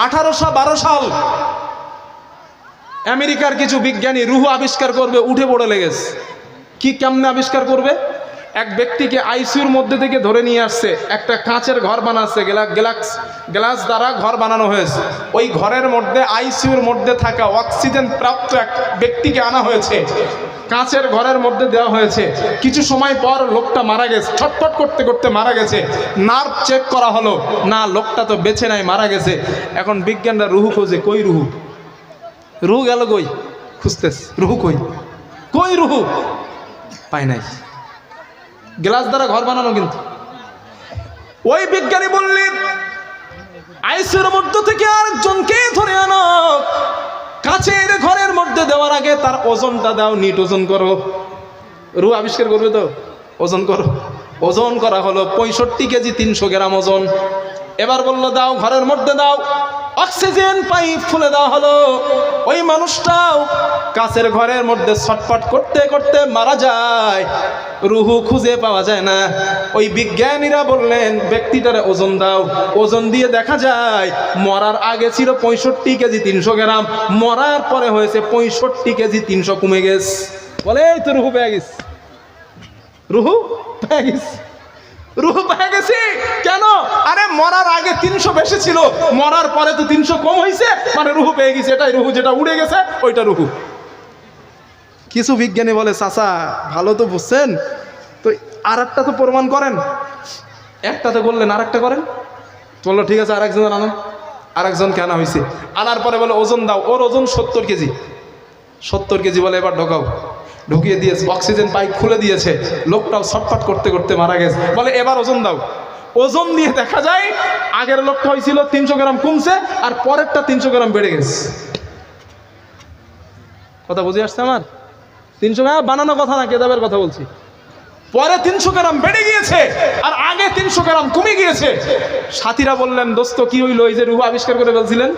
1812 সাল আমেরিকার কিছু বিজ্ঞানী রুহ আবিষ্কার করবে, উঠে পড়ে লেগেছে। কি কেমনে আবিষ্কার করবে? এক ব্যক্তিকে আইসিইউর মধ্যে থেকে ধরে নিয়ে আসছে, একটা কাঁচের ঘর বানাচ্ছে, গ্লাস দ্বারা ঘর বানানো হয়েছে। ওই ঘরের মধ্যে আইসিইউর মধ্যে থাকা অক্সিজেন প্রাপ্ত এক ব্যক্তিকে আনা হয়েছে, কাঁচের ঘরের মধ্যে দেওয়া হয়েছে। কিছু সময় পর লোকটা মারা গেছে, ছটফট করতে করতে মারা গেছে। নার্ভ চেক করা হলো, না লোকটা তো বেঁচে নাই, মারা গেছে। এখন বিজ্ঞানরা রুহু খোঁজে, কই রুহু? রুহু গেল কই? খুঁজতেস, রুহু কই? কই রুহু? পাই নাই। গ্লাস দ্বারা ঘর বানানো, কিন্তু ওই বিজ্ঞানী বললেন আইসিইউর মধ্যে থেকে আরেকজনকে ধরে আনো, কাঁচের ঘরের মধ্যে দেওয়ার আগে তার ওজনটা দাও, নিট ওজন করো। রুহ আবিষ্কার করবে তো, ওজন করো। ওজন করা হলো 65 কেজি 300 গ্রাম ওজন। এবার বললো দাও, ঘরের মধ্যে দাও। অক্সিজেন পাইপ খুলে দেওয়া হলো। ওই মানুষটাও কাঁচের ঘরের মধ্যে ছটফট করতে করতে মারা যায়, রুহু খুঁজে পাওয়া যায় না। ওই বিজ্ঞানীরা বললেন ব্যক্তিটারে ওজন দাও। ওজন দিয়ে দেখা যায় মরার আগে ছিল 65 কেজি 300 গ্রাম, মরার পরে হয়েছে 65 কেজি 300, কমে গেছে। বলে এই তো রুহু পেয়ে গেছে, রুহু পেয়ে গেছে, রুহু পেয়ে গেছে। কেন? আরে মরার আগে 300 বেশি ছিল, মরার পরে তো 300 কম হয়েছে, মানে রুহু পেয়ে গেছে। এটাই রুহু, যেটা উড়ে গেছে ওইটা রুহু। কিছু বিজ্ঞানী বলে চাচা ভালো তো বুঝছেন, তো আর একটা তো প্রমাণ করেন। একটা তো বললেন, আর একটা করেন। বললো ঠিক আছে, আরেকজন আনো। আরেকজনকে আনা হয়েছে। আনার পরে বলে ওজন দাও। ওর ওজন 70 কেজি। 70 কেজি বলে এবার ঢোকাও। ঢুকিয়ে দিয়েছে, অক্সিজেন পাইপ খুলে দিয়েছে। লোকটাও ছটফট করতে করতে মারা গেছে। বলে এবার ওজন দাও। ওজন দিয়ে দেখা যায় আগের লোকটা হয়েছিল 300 গ্রাম, কমছে, আর পরেরটা 300 গ্রাম বেড়ে গেছে। কথা বুঝে আসছে আমার? 300 গ্রাম বানানো কথা না, কেতাবের কথা বলছি। পরে 300 গ্রাম বেড়ে গিয়েছে, আর আগে 300 গ্রাম কমে গিয়েছে। সাথীরা বললেন দোস্ত কি হইলো? এই যে রুহু আবিষ্কার করে বলছিলেন,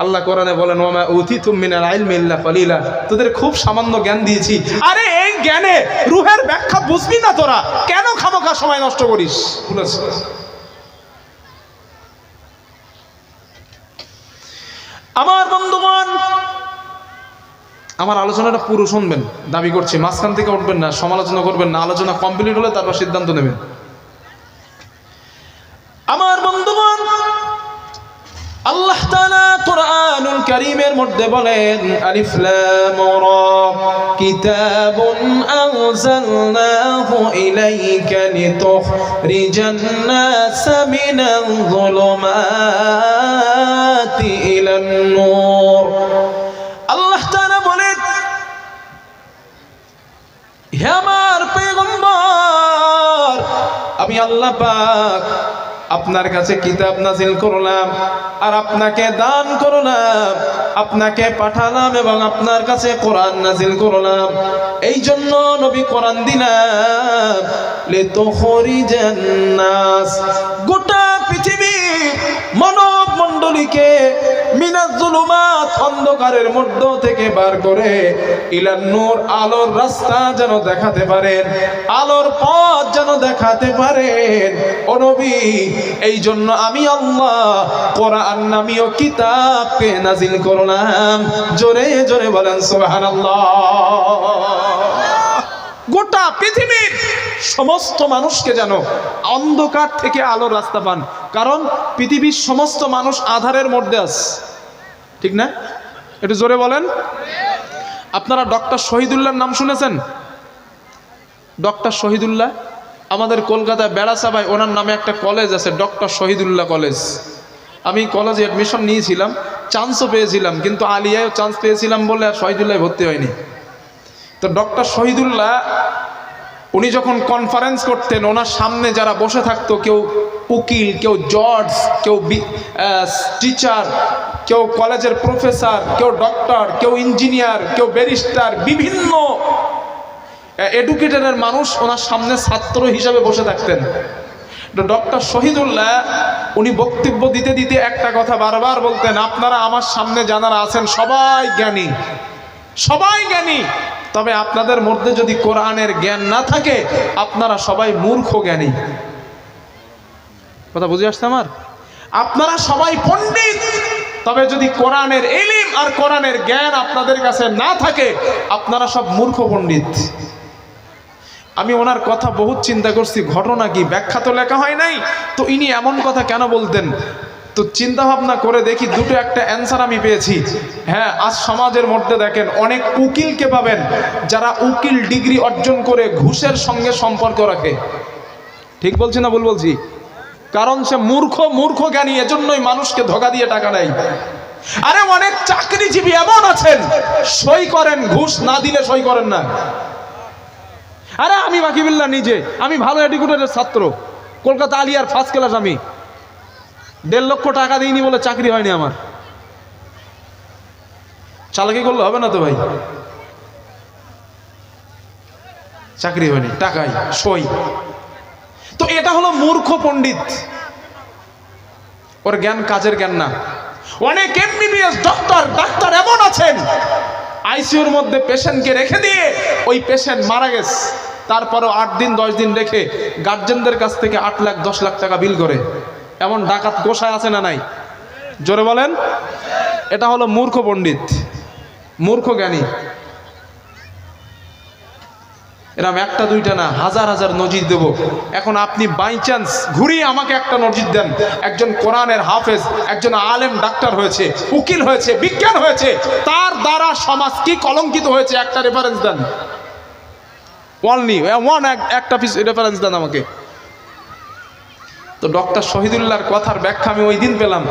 আল্লাহ কোরআনে বলেন ওয়া মা উতিতুম মিনাল ইলমি ইল্লা কলিলা, তোদের খুব সামান্য জ্ঞান দিয়েছি। আরে এই জ্ঞানে রুহের ব্যাখ্যা বুঝবি না তোরা, কেন খামোখা সময় নষ্ট করিস? আমার বন্ধুগণ, আমার আলোচনাটা পুরো শুনবেন, দাবি করছি। মাঝখান থেকে উঠবেন না, সমালোচনা করবেন না। আলোচনা কমপ্লিট হলে তারপর সিদ্ধান্ত নেবেন। আমার বন্ধুগণ, আল্লাহ তাআলা কুরআনুল কারীমের মধ্যে বলেন আলিফ লাম রা কিতাবুন আনজালনাহু ইলাইকা লিতুখরিজান নাসা মিনাল যুলুমাতি ইলান নূর। আল্লাহ তাআলা বলেন হে আমার পয়গম্বর, আমি আল্লাহ পাক আপনার কাছে কিতাব নাজিল করলাম, আর আপনাকে দান করলাম, আপনাকে পাঠালাম, এবং আপনার কাছে কোরআন নাজিল করলাম। এই জন্য নবী কোরআন দিলাম লিতুখরিজান নাস, গোটা পৃথিবী মানব মণ্ডলীকে মিনাজ জুলুমাত, অন্ধকারের মধ্য থেকে বার করে ইলান নূর, আলোর রাস্তা যেন দেখাতে পারেন, আলোর পথ যেন দেখাতে পারেন। ও নবী, এই জন্য আমি আল্লাহ কোরআন নামীয় কিতাবকে নাজিল করলাম। জোরে জোরে বলেন সুবহানাল্লাহ। গোটা পৃথিবীর সমস্ত মানুষকে যেন অন্ধকার থেকে আলোর রাস্তা পান, কারণ পৃথিবীর সমস্ত মানুষ আঁধারের মধ্যে আছে, ঠিক না? একটু জোরে বলেন। আপনারা ডক্টর শহীদুল্লাহর নাম শুনেছেন? ডক্টর শহীদুল্লাহ আমাদের কলকাতায় বেড়াচাপায় ওনার নামে একটা কলেজ আছে, ডক্টর শহীদুল্লাহ কলেজ। আমি কলেজে অ্যাডমিশন নিয়েছিলাম, চান্সও পেয়েছিলাম, কিন্তু আলিয়ায় চান্স পেয়েছিলাম বলে আর শহীদুল্লাহ ভর্তি হয়নি। তো ডক্টর শহীদুল্লাহ উনি যখন কনফারেন্স করতেন, ওনার সামনে যারা বসে থাকতো, কেউ উকিল, কেউ জজ, কেউ টিচার, কেউ কলেজের প্রফেসর, কেউ ডক্টর, কেউ ইঞ্জিনিয়ার, কেউ ব্যারিস্টার, বিভিন্ন এডুকেটেডের মানুষ ওনার সামনে ছাত্র হিসাবে বসে থাকতেন। ডক্টর শহীদুল্লাহ উনি বক্তব্য দিতে দিতে একটা কথা বারবার বলতেন, আপনারা আমার সামনে যারা আছেন সবাই জ্ঞানী, সবাই জ্ঞানী, তবে আপনাদের মধ্যে যদি কোরআনের জ্ঞান না থাকে আপনারা সবাই মূর্খ জ্ঞানী। কথা বুঝে আসছে আমার? আপনারা সবাই পণ্ডিত, তবে যদি কোরআনের ইলম আর কোরআনের জ্ঞান আপনাদের কাছে না থাকে, আপনারা সব মূর্খ পণ্ডিত। আমি ওনার কথা বহুত চিন্তা করছি, ঘটনা কি, ব্যাখ্যা তো লেখা হয় নাই, তো ইনি এমন কথা কেন বলতেন। তো চিন্তা ভাবনা করে দেখি দুটো একটা অ্যান্সার আমি পেয়েছি। হ্যাঁ, আজ সমাজের মধ্যে দেখেন অনেক উকিলকে পাবেন যারা উকিল ডিগ্রি অর্জন করে ঘুষের সঙ্গে সম্পর্ক রাখে। ঠিক বলছি না ভুল বলছি? কারণ সে মূর্খ জ্ঞানী, এজন্যই মানুষকে ধোঁকা দিয়ে টাকা নেয়। আরে অনেক চাকরিজীবী এমন আছেন, সই করেন, ঘুষ না দিলে সই করেন না। আরে আমি বাকিবিল্লাহ নিজে, আমি ভালো এডুকেটেড ছাত্র, কলকাতা আলিয়ার ফার্স্ট ক্লাস, আমি 1.5 লক্ষ টাকা দিইনি বলে চাকরি হয়নি আমার। চালাকি করলে হবে না তো ভাই, চাকরি হয়নি, টাকাই সই। তো এটা হলো মূর্খ পণ্ডিত, ওর জ্ঞান কাজের জ্ঞান না। অনেক এমবিবিএস ডাক্তার এমন আছেন, আইসিইউর মধ্যে পেশেন্টকে রেখে দিয়ে ওই পেশেন্ট মারা গেছে, তারপরও 8 দিন 10 দিন রেখে গার্জেনদের কাছ থেকে 8 লাখ 10 লাখ টাকা বিল করে। এমন ডাকাত গোসায় আছে না নাই? জোরে বলেন। এটা হলো মূর্খ পণ্ডিত, মূর্খ জ্ঞানী। এরকম একটা দুইটা না, হাজার হাজার নজির দেব। এখন আপনি বাই চান্স ঘুরিয়ে আমাকে একটা নজির দেন, একজন কোরআনের হাফেজ, একজন আলেম ডাক্তার হয়েছে, উকিল হয়েছে, বিজ্ঞান হয়েছে, তার দ্বারা সমাজ কি কলঙ্কিত হয়েছে, একটা রেফারেন্স দেন। একটা পিস রেফারেন্স দেন আমাকে। তো ডক্টর শহীদুল্লাহর কথার ব্যাখ্যা আমি ওই দিন পেলাম,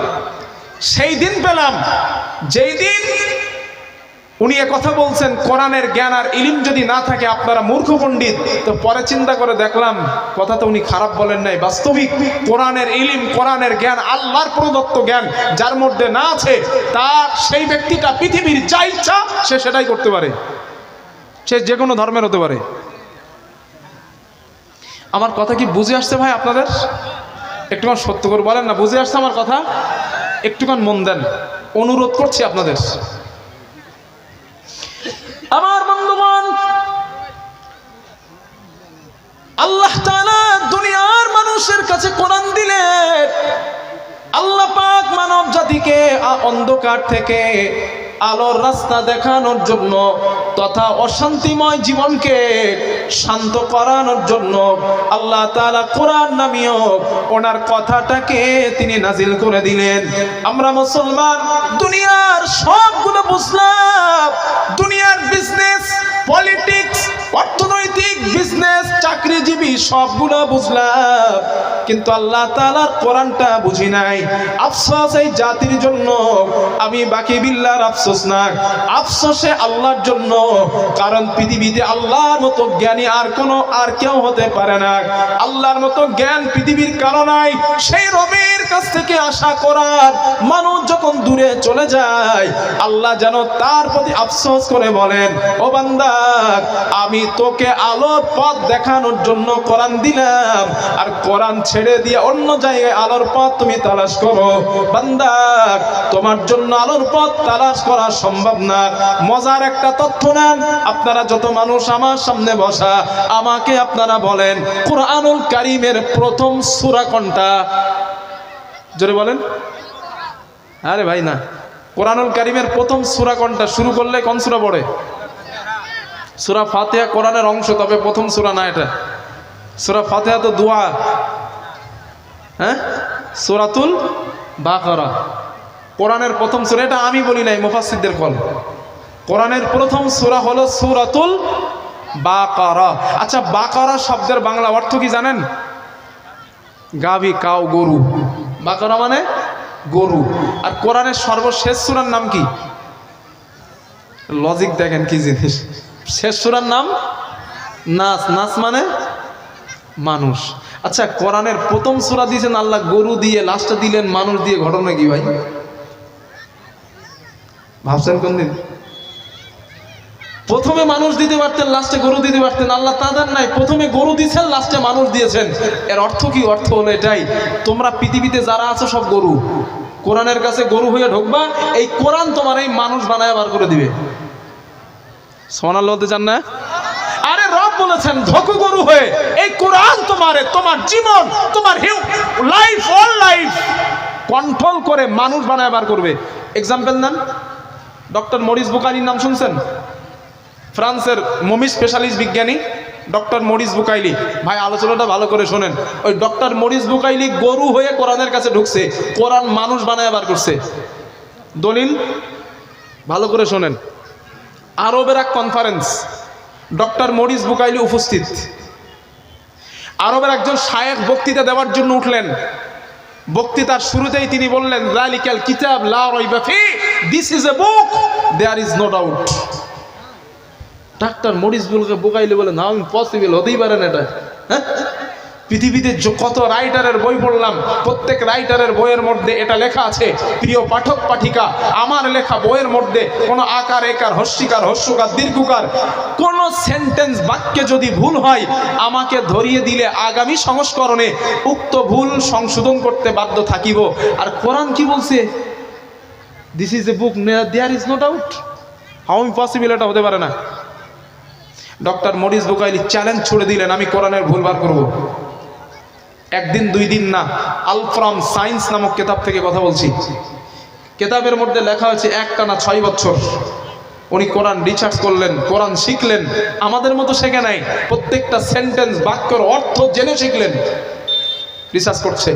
সেই দিন পেলাম যেই দিন উনি কথা বলছেন কোরআনের জ্ঞান আর ইলম যদি না থাকে আপনারা মূর্খ পণ্ডিত। তো পরে চিন্তা করে দেখলাম কথা তো উনি খারাপ বলেন নাই, বাস্তবিক কোরআনের ইলম, কোরআনের জ্ঞান আল্লাহর প্রদত্ত জ্ঞান যার মধ্যে না আছে, তার সেই ব্যক্তিটা পৃথিবীর যা ইচ্ছা সে সেটাই করতে পারে, সে যে কোনো ধর্মের হতে পারে। আমার কথা কি বুঝে আসছে ভাই আপনাদের? একটুখান সত্য করে বলেন না, বুঝে আসছে আমার কথা? একটুখান মন দেন, অনুরোধ করছি আপনাদের। আমার বন্ধুগণ, আল্লাহ তাআলা দুনিয়ার মানুষের কাছে কোরআন দিলেন। আল্লাহ পাক মানব জাতিকে অন্ধকার থেকে আলোর রাস্তা দেখানোর জন্য তথা অশান্তিময় জীবনকে শান্ত করানোর জন্য আল্লাহ তাআলা কোরআন নামীয় ওনার কথাটাকে তিনি নাজিল করে দিলেন। আমরা মুসলমান দুনিয়ার সবগুলো বুঝলাম, দুনিয়ার বিজনেস, পলিটিক্স, অর্থনৈতিক, বিজনেস, চাকরিজীবী সবগুলো বুঝলাম, কিন্তু আল্লাহ তাআলার কোরআনটা বুঝি নাই। আফসোস এই জাতির জন্য, আমি বাকি বিল্লাহর আফসোস না, আফসোসে আল্লাহর জন্য। কারণ পৃথিবীতে আল্লাহর মতো জ্ঞানী আর কেউ হতে পারে না। আল্লাহর মতো জ্ঞান পৃথিবীর কারো নাই। সেই রবের কাছ থেকে আশা করার মানুষ যখন দূরে চলে যায়, আল্লাহ যেন তার প্রতি আফসোস করে বলেন, ও বান্দা, আমি তোকে আলোর পথ দেখানোর জন্য কোরআন দিলাম, আর কোরআন ছেড়ে দিয়ে অন্য জায়গায় আলোর পথ তুমি তালাশ করো। বান্দা, তোমার জন্য আলোর পথ তালাশ করা সম্ভব না। মজার একটা তথ্য নেন, আপনারা যত মানুষ আমার সামনে বসা, আমাকে আপনারা বলেন কুরআনুল কারীমের প্রথম সূরা কোনটা? জোরে বলেন। আরে ভাই না, কুরআনুল কারীমের প্রথম সূরা কোনটা? শুরু করলে কোন সূরা পড়ে? সূরা ফাতিহা কোরআনের অংশ, তবে প্রথম সূরা না এটা। সূরা ফাতিহা তো দোয়া। হ্যাঁ, সূরাতুল বাকারা কোরআনের প্রথম সূরা। এটা আমি বলি নাই, মুফাসসিরদের কল। কোরআনের প্রথম সূরা হলো সূরাতুল বাকারা। আচ্ছা, বাকারা শব্দের বাংলা অর্থ কি জানেন? গাভী, কাউ, গরু। বাকারা মানে গরু। আর কোরআনের সর্বশেষ সূরার নাম কি? লজিক দেখেন কি জিনিস। শেষ সূরার নাম নাস। নাস মানে মানুষ। আচ্ছা, কোরআনের প্রথম সূরা দিয়েছেন আল্লাহ গরু দিয়ে, লাস্টে দিলেন মানুষ দিয়ে, ঘটনা কি ভাই? ভাবছেন কোন দিন? প্রথমে মানুষ দিতে পারতেন, লাস্টে গরু দিতে পারতেন। আল্লাহ তাদের নাই, প্রথমে গরু দিয়েছেন, লাস্টে মানুষ দিয়েছেন। এর অর্থ কি? অর্থ হলো এটাই, তোমরা পৃথিবীতে যারা আছো সব গরু, কোরআনের কাছে গরু হয়ে ঢুকবা, এই কোরআন তোমার এই মানুষ বানায় বার করে দিবে। সুবহানাল্লাহ বলতে চান না? আরে রব বলেছেন ঢোকো গরু হয়ে, এই কোরআন তোমার জীবন, তোমার লাইফ, অল লাইফ কন্ট্রোল করে মানুষ বানায় বার করবে। এক্সাম্পল নেন, ডক্টর মরিস বুকাইলির নাম শুনছেন? ফ্রান্সের মমি স্পেশালিস্ট বিজ্ঞানী ডক্টর মরিস বুকাইলি। ভাই আলোচনাটা ভালো করে শোনেন। ওই ডক্টর মরিস বুকাইলি গরু হয়ে কোরআনের কাছে ঢুকছে, কোরআন মানুষ বানায় বার করছে। দলিল ভালো করে শোনেন। আরবের এক কনফারেন্স, ডক্টর মরিস বুকাইলি উপস্থিত। আরবের একজন শায়েখ বক্তৃতা দেওয়ার জন্য উঠলেন। বক্তৃতার শুরুতেই তিনি বললেন, যালিকাল কিতাব লা রাইবা ফি, this is a book, there is no doubt. Doctor Maurice Bucaille বলে, না ইম্পসিবল, হতেই পারে না এটা। হ্যাঁ, পৃথিবীতে কত রাইটারের বই পড়লাম, প্রত্যেক রাইটারের বইয়ের মধ্যে এটা লেখা আছে, প্রিয় পাঠক পাঠিকা, আমার লেখা বইয়ের মধ্যে কোনো আকার একার হস্যিকার হস্যকার দীর্ঘকার কোনো সেন্টেন্স বাক্যে যদি ভুল হয় আমাকে ধরিয়ে দিলে আগামী সংস্করণে উক্ত ভুল সংশোধন করতে বাধ্য থাকিব। আর কোরআন কি বলছে? This is a book, there is no doubt. How impossible, এটা হতে পারে না। ডক্টর মরিস বুকাইলি চ্যালেঞ্জ ছুড়ে দিলেন, আমি কোরআনের ভুল বার করব। একদিন দুই দিন না, আল ফ্রম সায়েন্স নামক কিতাব থেকে কথা বলছি। কিতাবের মধ্যে লেখা হয়েছে একটানা 6 বছর উনি কোরআন রিসার্চ করলেন, কোরআন শিখলেন। আমাদের মতো শেখে নাই, প্রত্যেকটা সেন্টেন্স বাক্যের অর্থ জেনে শিখলেন। রিসার্চ করছে,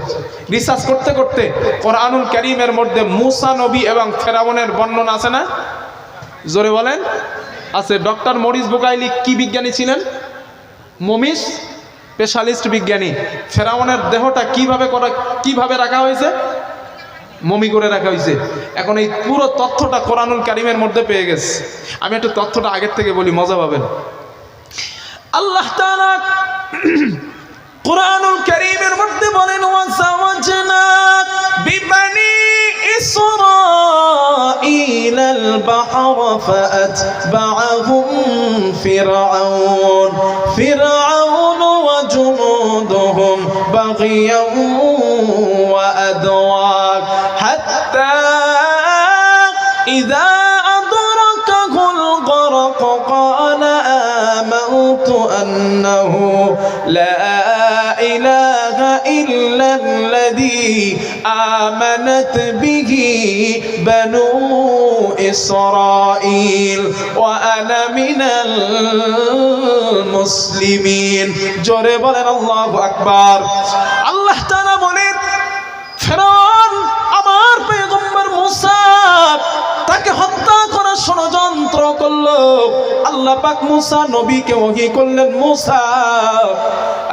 রিসার্চ করতে করতে কোরআনুল কারীমের মধ্যে মুসা নবী এবং ফেরাউনের বর্ণনা আছে না? জোরে বলেন, আছে। ডক্টর মরিস বুকাইলি কি বিজ্ঞানী ছিলেন? মমিস স্পেশালিস্ট বিজ্ঞানী। ফেরাউনের দেহটা কিভাবে রাখা হয়েছে? মমি করে রাখা হয়েছে। এখন এই পুরো তথ্যটা কোরআনুল কারীমের মধ্যে পেয়ে গেছে। আমি একটু তথ্যটা আগের থেকে বলি, মজা পাবেন। আল্লাহ তাআলা কোরআনুল কারীমের মধ্যে বলেন, ওয়াসাওয়াজনা বিবানি ইসরাঈলাল বাহর ফাআতবাআহুম ফিরআউন ওয়া জুনুদুহুম বাগিয়ান ওয়া আদওয়াক হাত্তা ইযা আদরাকাহুল গরক ক্বালা আমানতু আন্নাহু লা ইলাহা ইল্লাল্লাযী আমানাত বিহি বানু ইসরাঈল ওয়া আনা মিনাল মুসলিমিন। জোরে বলেন আল্লাহু আকবার। আল্লাহ তাআলা বলেন, ফিরআউন আমার পয়গম্বর মুসা তাকে হত্যা করার ষড়যন্ত্র করলো। আল্লাহ পাক মুসা নবীকে ওহী করলেন, মুসা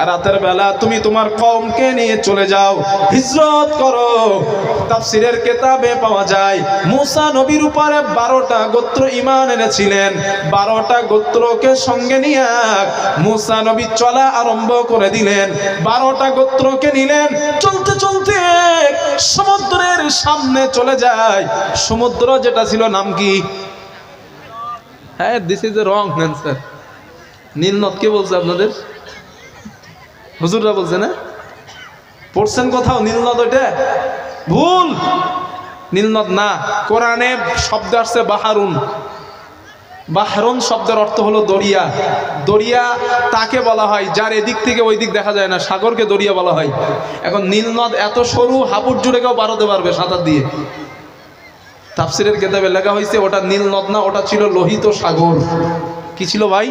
রাতের বেলা তুমি তোমার কওমকে নিয়ে চলে যাও, হিজরত করো। তাফসীরের কিতাবে পাওয়া যায় মুসা নবীর উপরে 12টা গোত্র ঈমান এনেছিলেন। 12টা গোত্রকে সঙ্গে নিয়ে মুসা নবী চলা আরম্ভ করে দিলেন। 12টা গোত্রকে নিলেন। চলতে চলতে সমুদ্রের সামনে চলে যায়। সমুদ্র যেটা ছিল নাম কি? হ্যাঁ, this is a wrong answer. নীল নদ কে বলছে আপনাদের? হুজুররা বলছে না? পড়ছেন কোথাও নীল নদ? ওইটা ভুল, নীল নদ না। কোরআনে শব্দ আসছে বাহারুন। বাহরুন শব্দের অর্থ হলো দরিয়া। দরিয়া তাকে বলা হয় যার এদিক থেকে ওই দিক দেখা যায় না, সাগরকে দরিয়া বলা হয়। এখন নীল নদ এত সরু, হাবুড় জুড়ে কেউ পার হতে পারবে সাঁতার দিয়ে। তাফসীরের কিতাবে লেখা হয়েছে ওটা নীল নদ না, ওটা ছিল লোহিত সাগর। কি ছিল ভাই?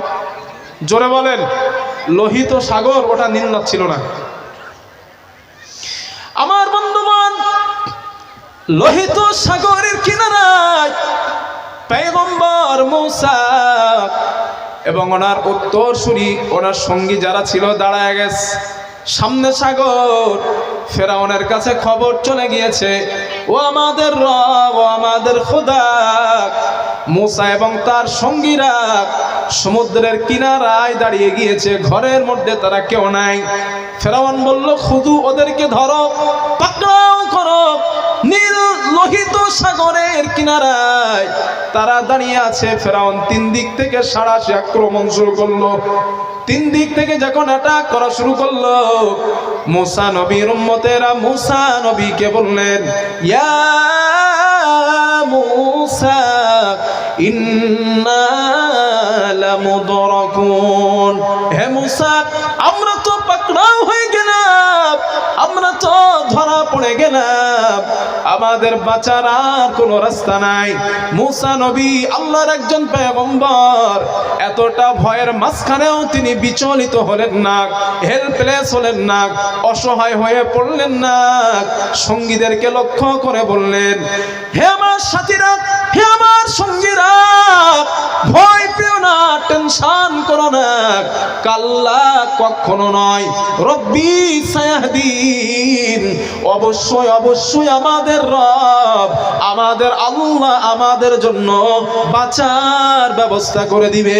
জোরে বলেন। লোহিত সাগর, ওটা নীল নদ ছিল না। আমার বন্ধুগণ, লোহিত সাগরের কিনারায় পয়গম্বর মুসা এবং ওনার উত্তরসূরি, ওনার সঙ্গী যারা ছিল দাঁড়ায় গেছে। সামনে সাগর। ফেরাউনের কাছে খবর চলে গিয়েছে, ও আমাদের রব, ও আমাদের খোদা, মুসা এবং তার সঙ্গীরা সমুদ্রের কিনারায় দাঁড়িয়ে গিয়েছে, ঘরের মধ্যে তারা কেউ নাই। ফেরাউন বলল, খুদু, ওদেরকে ধরো, পাকড়াও করো। নীল লোহিত সাগরের কিনারায় তারা দাঁড়িয়ে আছে। ফেরাউন 3 দিক থেকে সাঁড়াশি আক্রমণ শুরু করলো। 3 দিক থেকে যখন অ্যাটাক করা শুরু করলো, মুসা নবীর উম্মতেরা মুসা নবীকে বললেন, ইয়া মুসা ইন্না লামুদরাকুন। হে মুসা, আমরা তো পাকড়াও হয়ে গেলাম, আমরা তো ধরা পড়ে গেলাম। আমাদের বাঁচার আর কোনো রাস্তা নাই। মুসা নবী আল্লাহর একজন পয়গম্বর, এতটা ভয়ের মাঝখানেও তিনি বিচলিত হলেন না, হেল্পলেস হলেন না, অসহায় হয়ে পড়লেন না। সঙ্গীদেরকে লক্ষ্য করে বললেন, হে আমার সাথীরা, হে আমার সঙ্গীরা, ভয় পেও না, টেনশন করো না, কাল্লা কখনো নয়, রব্বি সায়াহদিন, অবশ্যই অবশ্যই আমাদের রব, আমাদের আল্লাহ আমাদের জন্য বাঁচার ব্যবস্থা করে দিবে,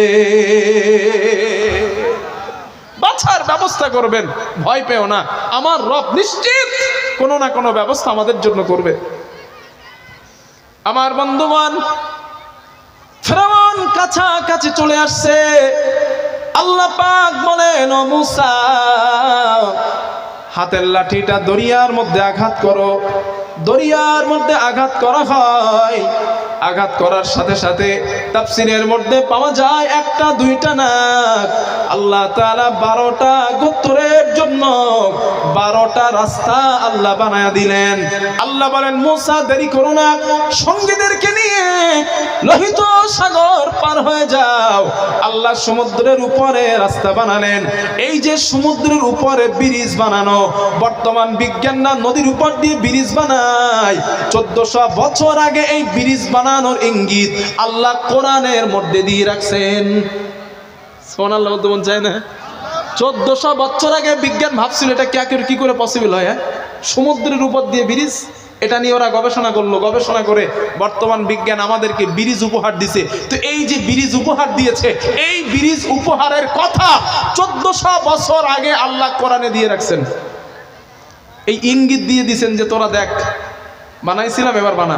বাঁচার ব্যবস্থা করবেন, ভয় পেও না, আমার রব নিশ্চিত কোনো না কোনো ব্যবস্থা আমাদের জন্য করবে। আমার বন্ধুগণ, ফিরআউন কাছাকাছি চলে আসছে। আল্লাহ পাক বলেন, ও মুসা, হাতের লাঠিটা দরিয়ার মধ্যে আঘাত করো। দরিয়ার মধ্যে আঘাত করা হয়, আঘাত করার সাথে সাথে তাফসীরের মধ্যে পাওয়া যায় একটা দুইটা না, আল্লাহ তাআলা 12টা গোত্রের জন্য 12টা রাস্তা আল্লাহ বানায়া দিলেন। আল্লাহ বলেন, মুসা দেরি করো না, সঙ্গীদেরকে নিয়ে লোহিত সাগর পার হয়ে যাও। আল্লাহ সমুদ্রের উপরে রাস্তা বানালেন। এই যে সমুদ্রের উপরে ব্রিজ বানানো, বর্তমান বিজ্ঞানরা নদীর উপর দিয়ে ব্রিজ বানায়। 1400 বছর আগে এই ব্রিজ বানানোর ইঙ্গিত আল্লাহ কোরআনের মধ্যে দিয়ে রাখছেন। সুবহানাল্লাহ বলতে মন চায় না? 1400 বছর আগে বিজ্ঞান ভাবছিল এটা কি করে পসিবল হয়, সমুদ্রের উপর দিয়ে ব্রিজ। এটা নিয়ে ওরা গবেষণা করলো, গবেষণা করে বর্তমান বিজ্ঞান আমাদেরকে ব্রিজ উপহার দিছে। তো এই যে ব্রিজ উপহার দিয়েছে, এই ব্রিজ উপহারের কথা 1400 বছর আগে আল্লাহ কোরআনে দিয়ে রাখছেন। এই ইঙ্গিত দিয়ে দিছেন যে তোরা দেখ, বানাইছিলাম, এবার বানা।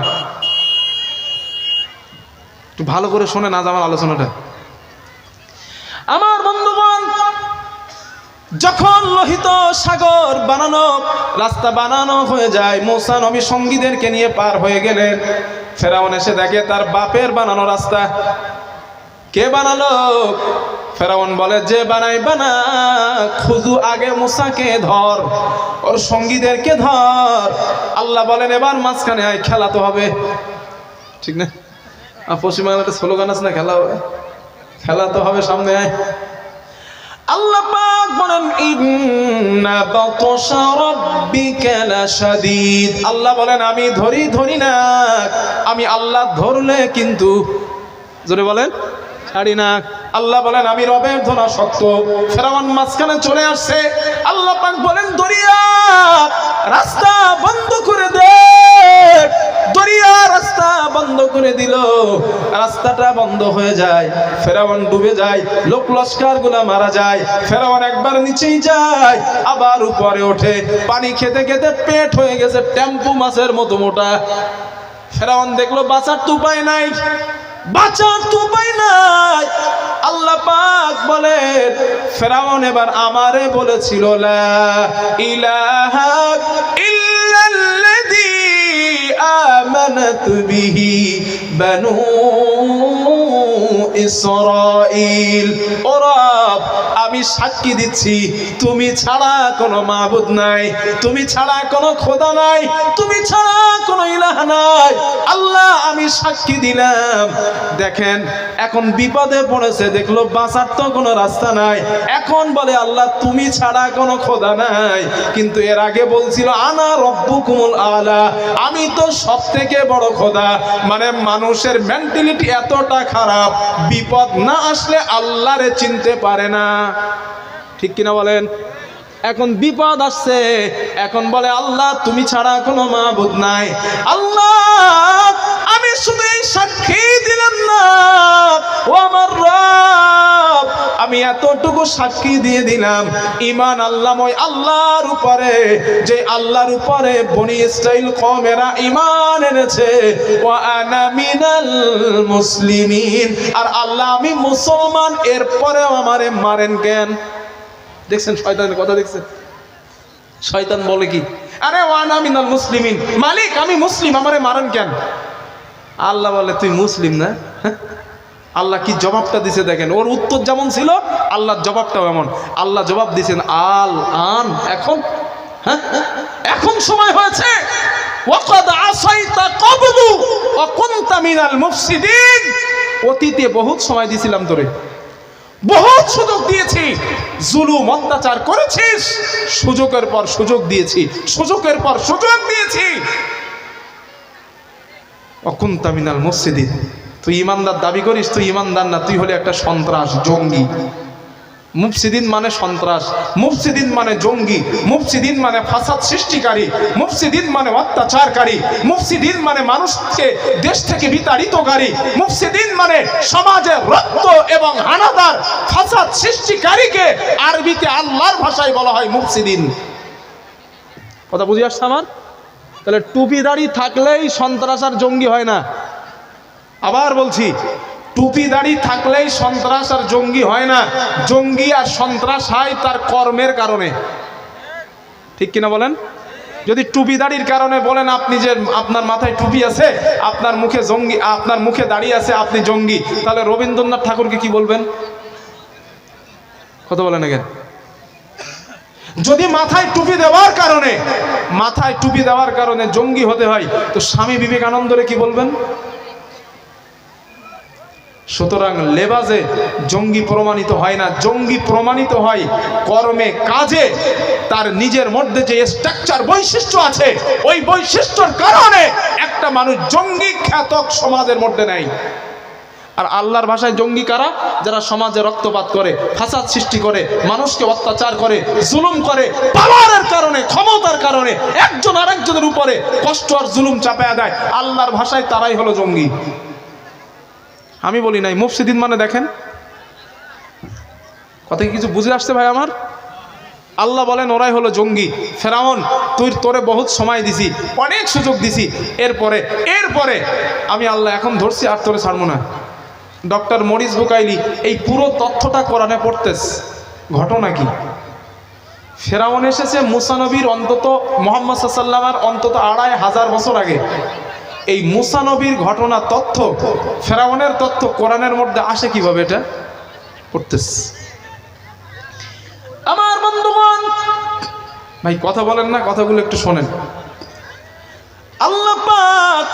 একটু ভালো করে শোনে না আমার আলোচনাটা। আমার বন্ধুগণ, যখন লোহিত সাগর বানানো, রাস্তা বানানো হয়ে যায়, মুসা নবী সঙ্গীদেরকে নিয়ে পার হয়ে গেলেন। ফেরাউন এসে দেখে তার বাপের বানানো রাস্তা। কে বানালো? ফেরাউন বলে, যে বানাই বানা, খুজু আগে মুসাকে ধর, ওর সঙ্গীদেরকে ধর। আল্লাহ বলেন, এবার মাঝখানে আয়, খেলা তো হবে, ঠিক না? পশ্চিমবাংলার একটা স্লোগান আছে না, খেলা হবে, খেলা তো হবে, সামনে আয়। আল্লাহ পাক বলেন, ইন্না বাতশা রাব্বিকা লাশাদীদ। আল্লাহ বলেন, আমি ধরি না, আমি আল্লাহ ধরলে কিন্তু, জোরে বলেন, ছাড়ি না। আল্লাহ বলেন, আমি রবের ধরা শক্ত। ফেরাউন মাঝখানে চলে আসছে। আল্লাহ পাক বলেন, দরিয়া রাস্তা বন্ধ করে দে। দরিয়া রাস্তা বন্ধ করে দিল, রাস্তাটা বন্ধ হয়ে যায়, ফেরাউন ডুবে যায়, লোক লস্কর গুলা মারা যায়। ফেরাউন একবার নিচেই যায়, আবার উপরে ওঠে, পানি খেতে খেতে পেট হয়ে গেছে টেম্পু মাছের মতো মোটা। ফেরাউন দেখলো বাঁচার তো উপায় নাই, বাঁচার তো উপায় নাই। আল্লাহ পাক বলেন, ফেরাউন এবার আমারে বলেছিল, লা ইলাহা ইল্লাল্লাযী আমানাত বিহি বানু ইসরাঈল। ও রব, আমি সাক্ষী দিচ্ছি, তুমি ছাড়া কোনো মাবুদ নাই, তুমি ছাড়া কোনো খোদা নাই, তুমি ছাড়া কোনো ইলাহ নাই। আল্লাহ, আমি সাক্ষী দিলাম। দেখেন, এখন বিপদে পড়েছে, দেখলো বাঁচার তো কোনো রাস্তা নাই, এখন বলে আল্লাহ তুমি ছাড়া কোনো খোদা নাই। কিন্তু এর আগে বলছিল, আনা রব্বুকুমুল আলা, আমি তো সব থেকে বড় খোদা। মানে মানুষের মেন্টালিটি এতটা খারাপ, বিপদ না আসলে আল্লাহরে চিনতে পারে না, ঠিক কিনা বলেন? এখন বিপদ আসছে, এখন বলে আল্লাহ তুমি ছাড়া কোনো মাবুদ নাই। আল্লাহ, আমি শুধু এই সাক্ষী দিলাম না, ও আমার রব, আমি এতটুকু সাক্ষী দিয়ে দিলাম, ঈমান আল্লাহময় আল্লাহর উপরে, যে আল্লাহর উপরে বনি ইসরাইল কওমেরা ঈমান এনেছে, ওয়া আনা মিনাল মুসলিমিন, আর আল্লাহ আমি মুসলমান, এরপরেও আমারে মারেন কেন? দেখছেন শয়তানের কথা, দেখছেন শয়তান বলে কি, আরে ওয়া আনা মিনাল মুসলিমিন, মালিক আমি মুসলিম, আমারে মারেন কেন? আল্লাহ বলে তুই মুসলিম না? আল্লাহ কি জবাবটা দিছে দেখেন, ওর উত্তর যেমন ছিল আল্লাহর জবাবটাও এমন। আল্লাহ জবাব দিয়েছেন, আল আন, এখন, হ্যাঁ এখন সময় হয়েছে, ওয়াকাদ আসাইতা ক্বাবলু ওয়া কুনতা মিনাল মুফসিদিন, অতীতে বহুত সময় দিয়েছিলাম তোরে, বহুত সুযোগ দিয়েছি, জুলুম অত্যাচার করেছিস, সুযোগের পর সুযোগ দিয়েছি, সুযোগের পর সুযোগ দিয়েছি। ওয়া কুনতা মিনাল মুফসিদিন, তুই ইমানদার দাবি করিস, তুই ইমানদার না, তুই হলে একটা সন্ত্রাস, জঙ্গি। মুফসিদিন মানে সন্ত্রাস, মুফসিদিন মানে জঙ্গি, মুফসিদিন মানে ফাসাদ সৃষ্টিকারী, মুফসিদিন মানে অত্যাচারকারী, মুফসিদিন মানে মানুষকে দেশ থেকে বিতাড়িতকারী, মুফসিদিন মানে সমাজে রক্ত এবং হানাদার ফাসাদ সৃষ্টিকারীকে আরবিতে আল্লাহর ভাষায় বলা হয় মুফসিদিন। কথা বুঝে আসছে আমার? তাহলে টুপি দাড়ি থাকলেই সন্ত্রাস আর জঙ্গি হয় না। আবার বলছি, টুপি দাড়ি থাকলেই সন্ত্রাস আর জঙ্গি হয় না। জঙ্গি আর সন্ত্রাস হয় তার কর্মের কারণে। ঠিক কিনা বলেন? যদি টুপি দাড়ির কারণে বলেন আপনি যে আপনার মাথায় টুপি আছে, আপনার মুখে জঙ্গি, আপনার মুখে দাড়ি আছে, আপনি জঙ্গি, তাহলে রবীন্দ্রনাথ ঠাকুরকে কি বলবেন? কথা বলেন কেন? যদি মাথায় টুপি দেওয়ার কারণে, মাথায় টুপি দেওয়ার কারণে জঙ্গি হতে হয়, তো স্বামী বিবেকানন্দরে কি বলবেন? সুতরাং লেবাজে জঙ্গি প্রমাণিত হয় না, জঙ্গি প্রমাণিত হয় কর্মে, কাজে। তার নিজের মধ্যে যে স্ট্রাকচার বৈশিষ্ট্য আছে, ওই বৈশিষ্ট্যর কারণে একটা মানুষ জঙ্গি খ্যাতক সমাজের মধ্যে নেয়। আর আল্লাহর ভাষায় জঙ্গি কারা? যারা সমাজে রক্তপাত করে, ফাসাদ সৃষ্টি করে, মানুষকে অত্যাচার করে, জুলুম করে, পাওয়ারের কারণে, ক্ষমতার কারণে একজন আরেকজনের উপরে কষ্ট আর জুলুম চাপায়া দেয়। আল্লাহর ভাষায় তারাই হলো জঙ্গি। আমি বলি নাই। মুফসিদিন মানে দেখেন, কথা কি কিছু বুঝে আসছে ভাই আমার? আল্লাহ বলেন ওরাই হলো জঙ্গি। ফেরাউন, তোরে বহুত সময় দিছি, অনেক সুযোগ দিছি, এরপরে আমি আল্লাহ এখন ধরছি আর তোরে ছাড়বো না। ডক্টর মরিস বুকাইলি এই পুরো তথ্যটা কোরআনে পড়তেস। ঘটনা কি? ফেরাউন এসেছে মুসা নবীর অন্তত, মুহাম্মদ সাল্লাল্লাহু আলাইহি ওয়াসাল্লামের অন্তত 2500 বছর আগে। এই মুসা নবীর ঘটনা তথ্য, ফেরাউনের তথ্য কোরআনের মধ্যে আসে কিভাবে? এটা পড়তেস। আমার বন্ধুগণ, ভাই কথা বলেন না, কথাগুলো একটু শোনেন। আল্লাহ পাক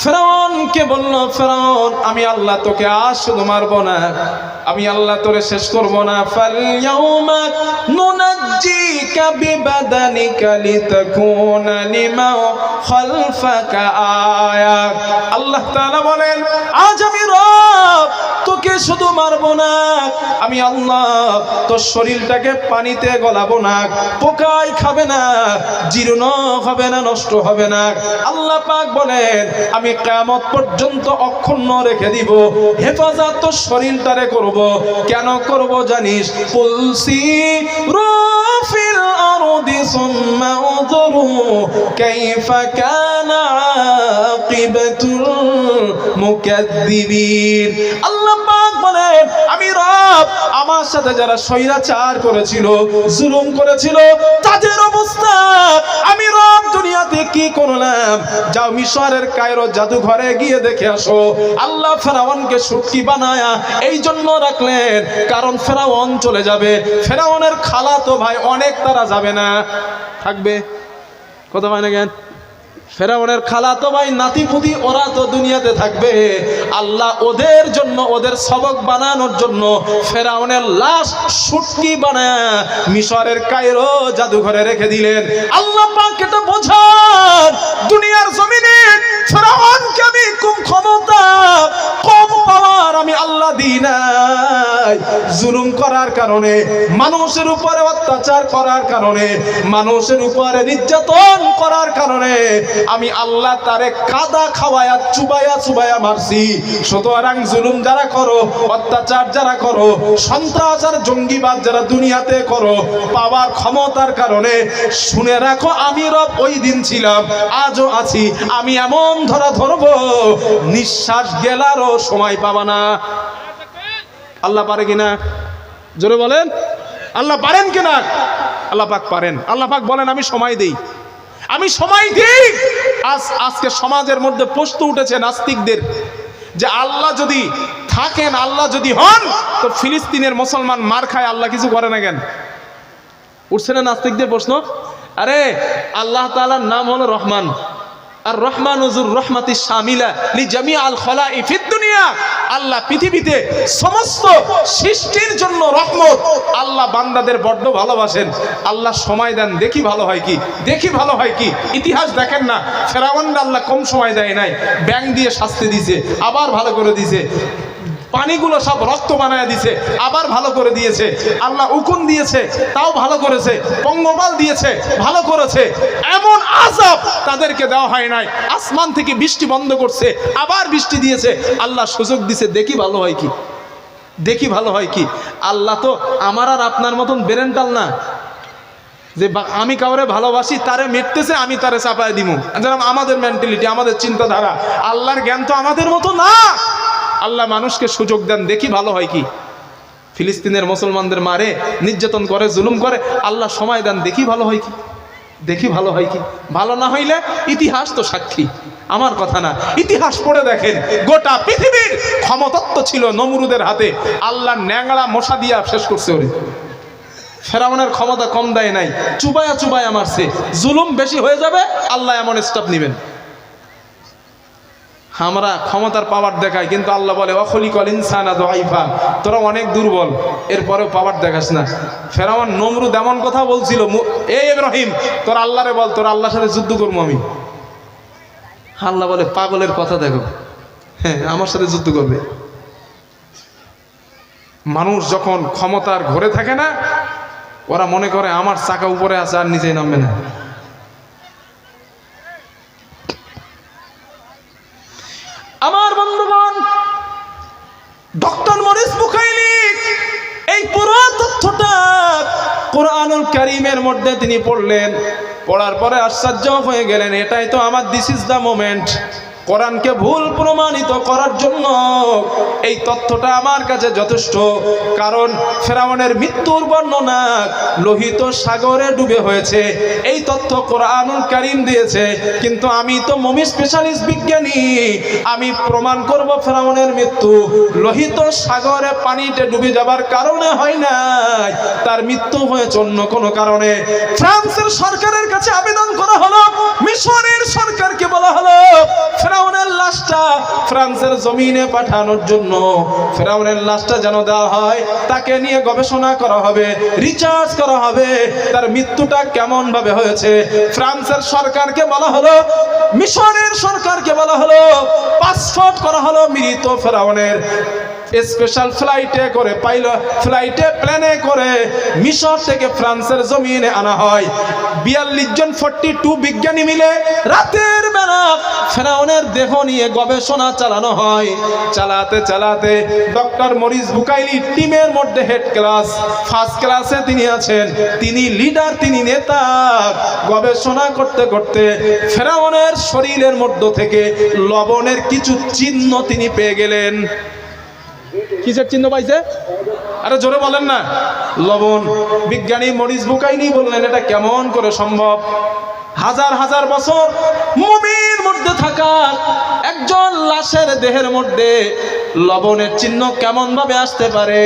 ফেরাউনকে বলল, ফেরাউন আমি আল্লাহ তোকে আজ শুধু মারবো না, আমি আল্লাহ তোরে শেষ করবো না। ফালইয়াউমা নুনাজ্জিকা বিবাদানিকা লিতাকুনা লিমান খালফাকা আয়া। আল্লাহ তাআলা বলেন, আজ আমি রব তোকে শুধু মারবো না, আমি আল্লাহ তোর শরীরটাকে পানিতে গলাবো না, পোকায় খাবে না, জীর্ণ হবে না, নষ্ট হবে না। আল্লাহ পাক বলেন আমি কিয়ামত পর্যন্ত অক্ষুণ্ণ রেখে দিব, হেফাজত তোর শরীরটারে করব। কেন করব জানিস? পুলসি রুফিল আরদি সুম্মা উযরু কাইফা কানা আকিবাতুল মুকাদ্দিবিন। আল্লাহ পাক বলেন আমি রব, আমার সাথে যারা স্বৈরাচার করেছিল, জুলুম করেছিল, তাদের অবস্থা আমি রব দুনিয়াতে কি করলাম? যাও মিশরের কায়রো জাদুঘরে গিয়ে দেখে আসো। আল্লাহ ফেরাউনকে সুটকি বানায়া এই জন্য রাখলেন, কারণ ফেরাউন চলে যাবে, ফেরাউনের খালাতো ভাই অনেক তারা যাবে না, থাকবে। কথা হয় না কেন? ফেরাউনের খালাতো ভাই নাতিপুতি ওরা তো দুনিয়াতে থাকবে। আল্লাহ ওদের জন্য, ওদের সবক বানানোর জন্য ফেরাউনের লাশ সুটকি বানায় মিশরের কায়রো জাদুঘরে রেখে দিলেন। আল্লাহ পাক এটা বোঝান দুনিয়ার জমিনে ফেরাউনকে আমি কম ক্ষমতা, কম পাওয়ার আমি আল্লাহ দিই নাই। জুলুম করার কারণে, মানুষের উপরে অত্যাচার করার কারণে, মানুষের উপরে নির্যাতন করার কারণে আমি আল্লাহ তারে কাদা খাওয়ায়া চুবায়া চুবায়া মারছি। সুতরাং জুলুম যারা করো, অত্যাচার যারা করো, সন্ত্রাস আর জঙ্গিবাদ যারা দুনিয়াতে করো, পাওয়ার ক্ষমতার কারণে, শুনে রাখো আমি রব ওই দিন ছিলাম, আজও আছি। আমি এমন ধরা ধরবো নিঃশ্বাস গেলারও সময় পাবা না। আল্লাহ পারে কিনা? জোরে বলেন, আল্লাহ পারেন কিনা? আল্লাহ পাক পারেন। আল্লাহ পাক বলেন আমি সময় দেই, আমি সময় দিই। আজকে সমাজের মধ্যে প্রশ্ন উঠেছে নাস্তিকদের যে আল্লাহ যদি থাকেন, আল্লাহ যদি হন, তো ফিলিস্তিনের মুসলমান মার খায়, আল্লাহ কিছু করে না কেন? উঠছে না নাস্তিকদের প্রশ্ন? আরে আল্লাহ তাআলার নাম হলো রহমান, আর রহমানুজুর রহমাতি শামিলা লি জামিআল খলাঈ ফিদ দুনিয়া। আল্লাহ পৃথিবীতে সমস্ত সৃষ্টির জন্য রহমত। আল্লাহ বান্দাদের বড্ড ভালোবাসেন। আল্লাহ সময় দেন, দেখি ভালো হয় কি, দেখি ভালো হয় কি। ইতিহাস দেখেন না, ফেরাউনকে আল্লাহ কম সময় দেয় নাই, ব্যাং দিয়ে শাস্তি দিয়েছে, আবার ভালো করে দিয়েছে। পানিগুলো সব রক্ত বানায় দিয়েছে, আবার ভালো করে দিয়েছে। আল্লাহ উকুন দিয়েছে, তাও ভালো করেছে। পঙ্গপাল দিয়েছে, ভালো করেছে। এমন আযাব তাদেরকে দেওয়া হয় নাই। আসমান থেকে বৃষ্টি বন্ধ করছে, আবার বৃষ্টি দিয়েছে। আল্লাহ সুযোগ দিয়েছে, দেখি ভালো হয় কি, দেখি ভালো হয় কি। আল্লাহ তো আমার আর আপনার মতন বেরেন্টাল না যে আমি কাউরে ভালোবাসি, তারে মেটতেছে, আমি তারে চাপায় দিব। যেরকম আমাদের মেন্টালিটি, আমাদের চিন্তাধারা। আল্লাহর জ্ঞান তো আমাদের মতো না। আল্লাহ মানুষকে সুযোগ দেন, দেখি ভালো হয় কি। ফিলিস্তিনের মুসলমানদের মারে, নির্যাতন করে, জুলুম করে। আল্লাহ সময় দেন, দেখি ভালো হয় কি, দেখি ভালো হয় কি। ভালো না হইলে ইতিহাস তো সাক্ষী, আমার কথা না। ইতিহাস পড়ে দেখেন, গোটা পৃথিবীর ক্ষমতাত্ব ছিল নমরুদের হাতে। আল্লাহ ন্যাংড়া মশা দিয়া শেষ করছে ওরে। ফেরাউনের ক্ষমতা কম দেয় নাই, চুবায়া চুবায়া মারছে। জুলুম বেশি হয়ে যাবে, আল্লাহ এমন স্টেপ নেবেন। আমরা ক্ষমতার পাওয়ার দেখাই, কিন্তু আল্লাহ বলে ওয়াখলিকাল ইনসানা দাঈফা, তোরা অনেক দুর্বল, এরপরেও পাওয়ার দেখাস না। ফেরাউন নমরুদ এমন কথা বলছিল, এই ইব্রাহিম তোর আল্লাহরে বল, তোর আল্লাহর সাথে যুদ্ধ করবো আমি। আল্লাহ বলে পাগলের কথা দেখো, হ্যাঁ আমার সাথে যুদ্ধ করবে। মানুষ যখন ক্ষমতার ঘরে থাকে না, ওরা মনে করে আমার চাকা উপরে আছে আর নিচে নামবে না। আমার বন্ধুগণ, ডক্টর মরিস বুখাইলি এই পুরো তথ্যটা কোরআনুল কারীমের মধ্যে তিনি পড়লেন। পড়ার পরে আশ্চর্য হয়ে গেলেন, এটাই তো আমার দিস ইজ দ্য মোমেন্ট। কোরআনকে ভুল প্রমাণিত করার জন্য এই তথ্যটা আমার কাছে যথেষ্ট। কারণ ফেরাউনের মৃত্যুর বর্ণনা লোহিত সাগরে ডুবে হয়েছে, এই তথ্য কোরআনুল কারীম দিয়েছে। কিন্তু আমি তো মমি স্পেশালিস্ট বিজ্ঞানী, আমি প্রমাণ করব ফেরাউনের মৃত্যু লোহিত সাগরে পানিতে ডুবে যাবার কারণে হয় নাই, তার মৃত্যু হয়েছে অন্য কোনো কারণে। ফ্রান্সের সরকারের কাছে আবেদন করা হলো, মিশরের সরকারকে বলা হলো ফেরাউনের লাশটা ফ্রান্সের জমিনে পাঠানোর জন্য। ফেরাউনের লাশটা যেন দেওয়া হয়, তাকে নিয়ে গবেষণা করা হবে, রিসার্চ করা হবে, তার মৃত্যুটা কেমন ভাবে হয়েছে। ফ্রান্সের সরকারকে বলা হলো, মিশরের সরকারকে বলা হলো, পাসপোর্ট করা হলো মৃত ফেরাউনের। স্পেশাল ফ্লাইটে করে, পাইলট ফ্লাইটে, প্লেনে করে মিশর থেকে ফ্রান্সের জমিনে আনা হয়। 42 জন 42 বিজ্ঞানী মিলে রাতের বেলা ফেরাউনের দেহ নিয়ে গবেষণা চালানো হয়। চালাতে চালাতে ডক্টর মরিস বুখাইলি টিমের মধ্যে হেড ক্লাস, ফার্স্ট ক্লাসে তিনি আছেন, তিনি লিডার, তিনি নেতা। গবেষণা করতে করতে ফেরাউনের শরীরের মধ্য থেকে লবণের কিছু চিহ্ন তিনি পেয়ে গেলেন। কিসের চিহ্ন পাইছে? আরে জোরে বলেন না। লবণ। বিজ্ঞানী মরিস বুখাইলি বললেন, এটা কেমন করে সম্ভব? হাজার হাজার বছর মুমির মধ্যে থাকা একজন লাশের দেহের মধ্যে লবণের চিহ্ন কেমন ভাবে আসতে পারে?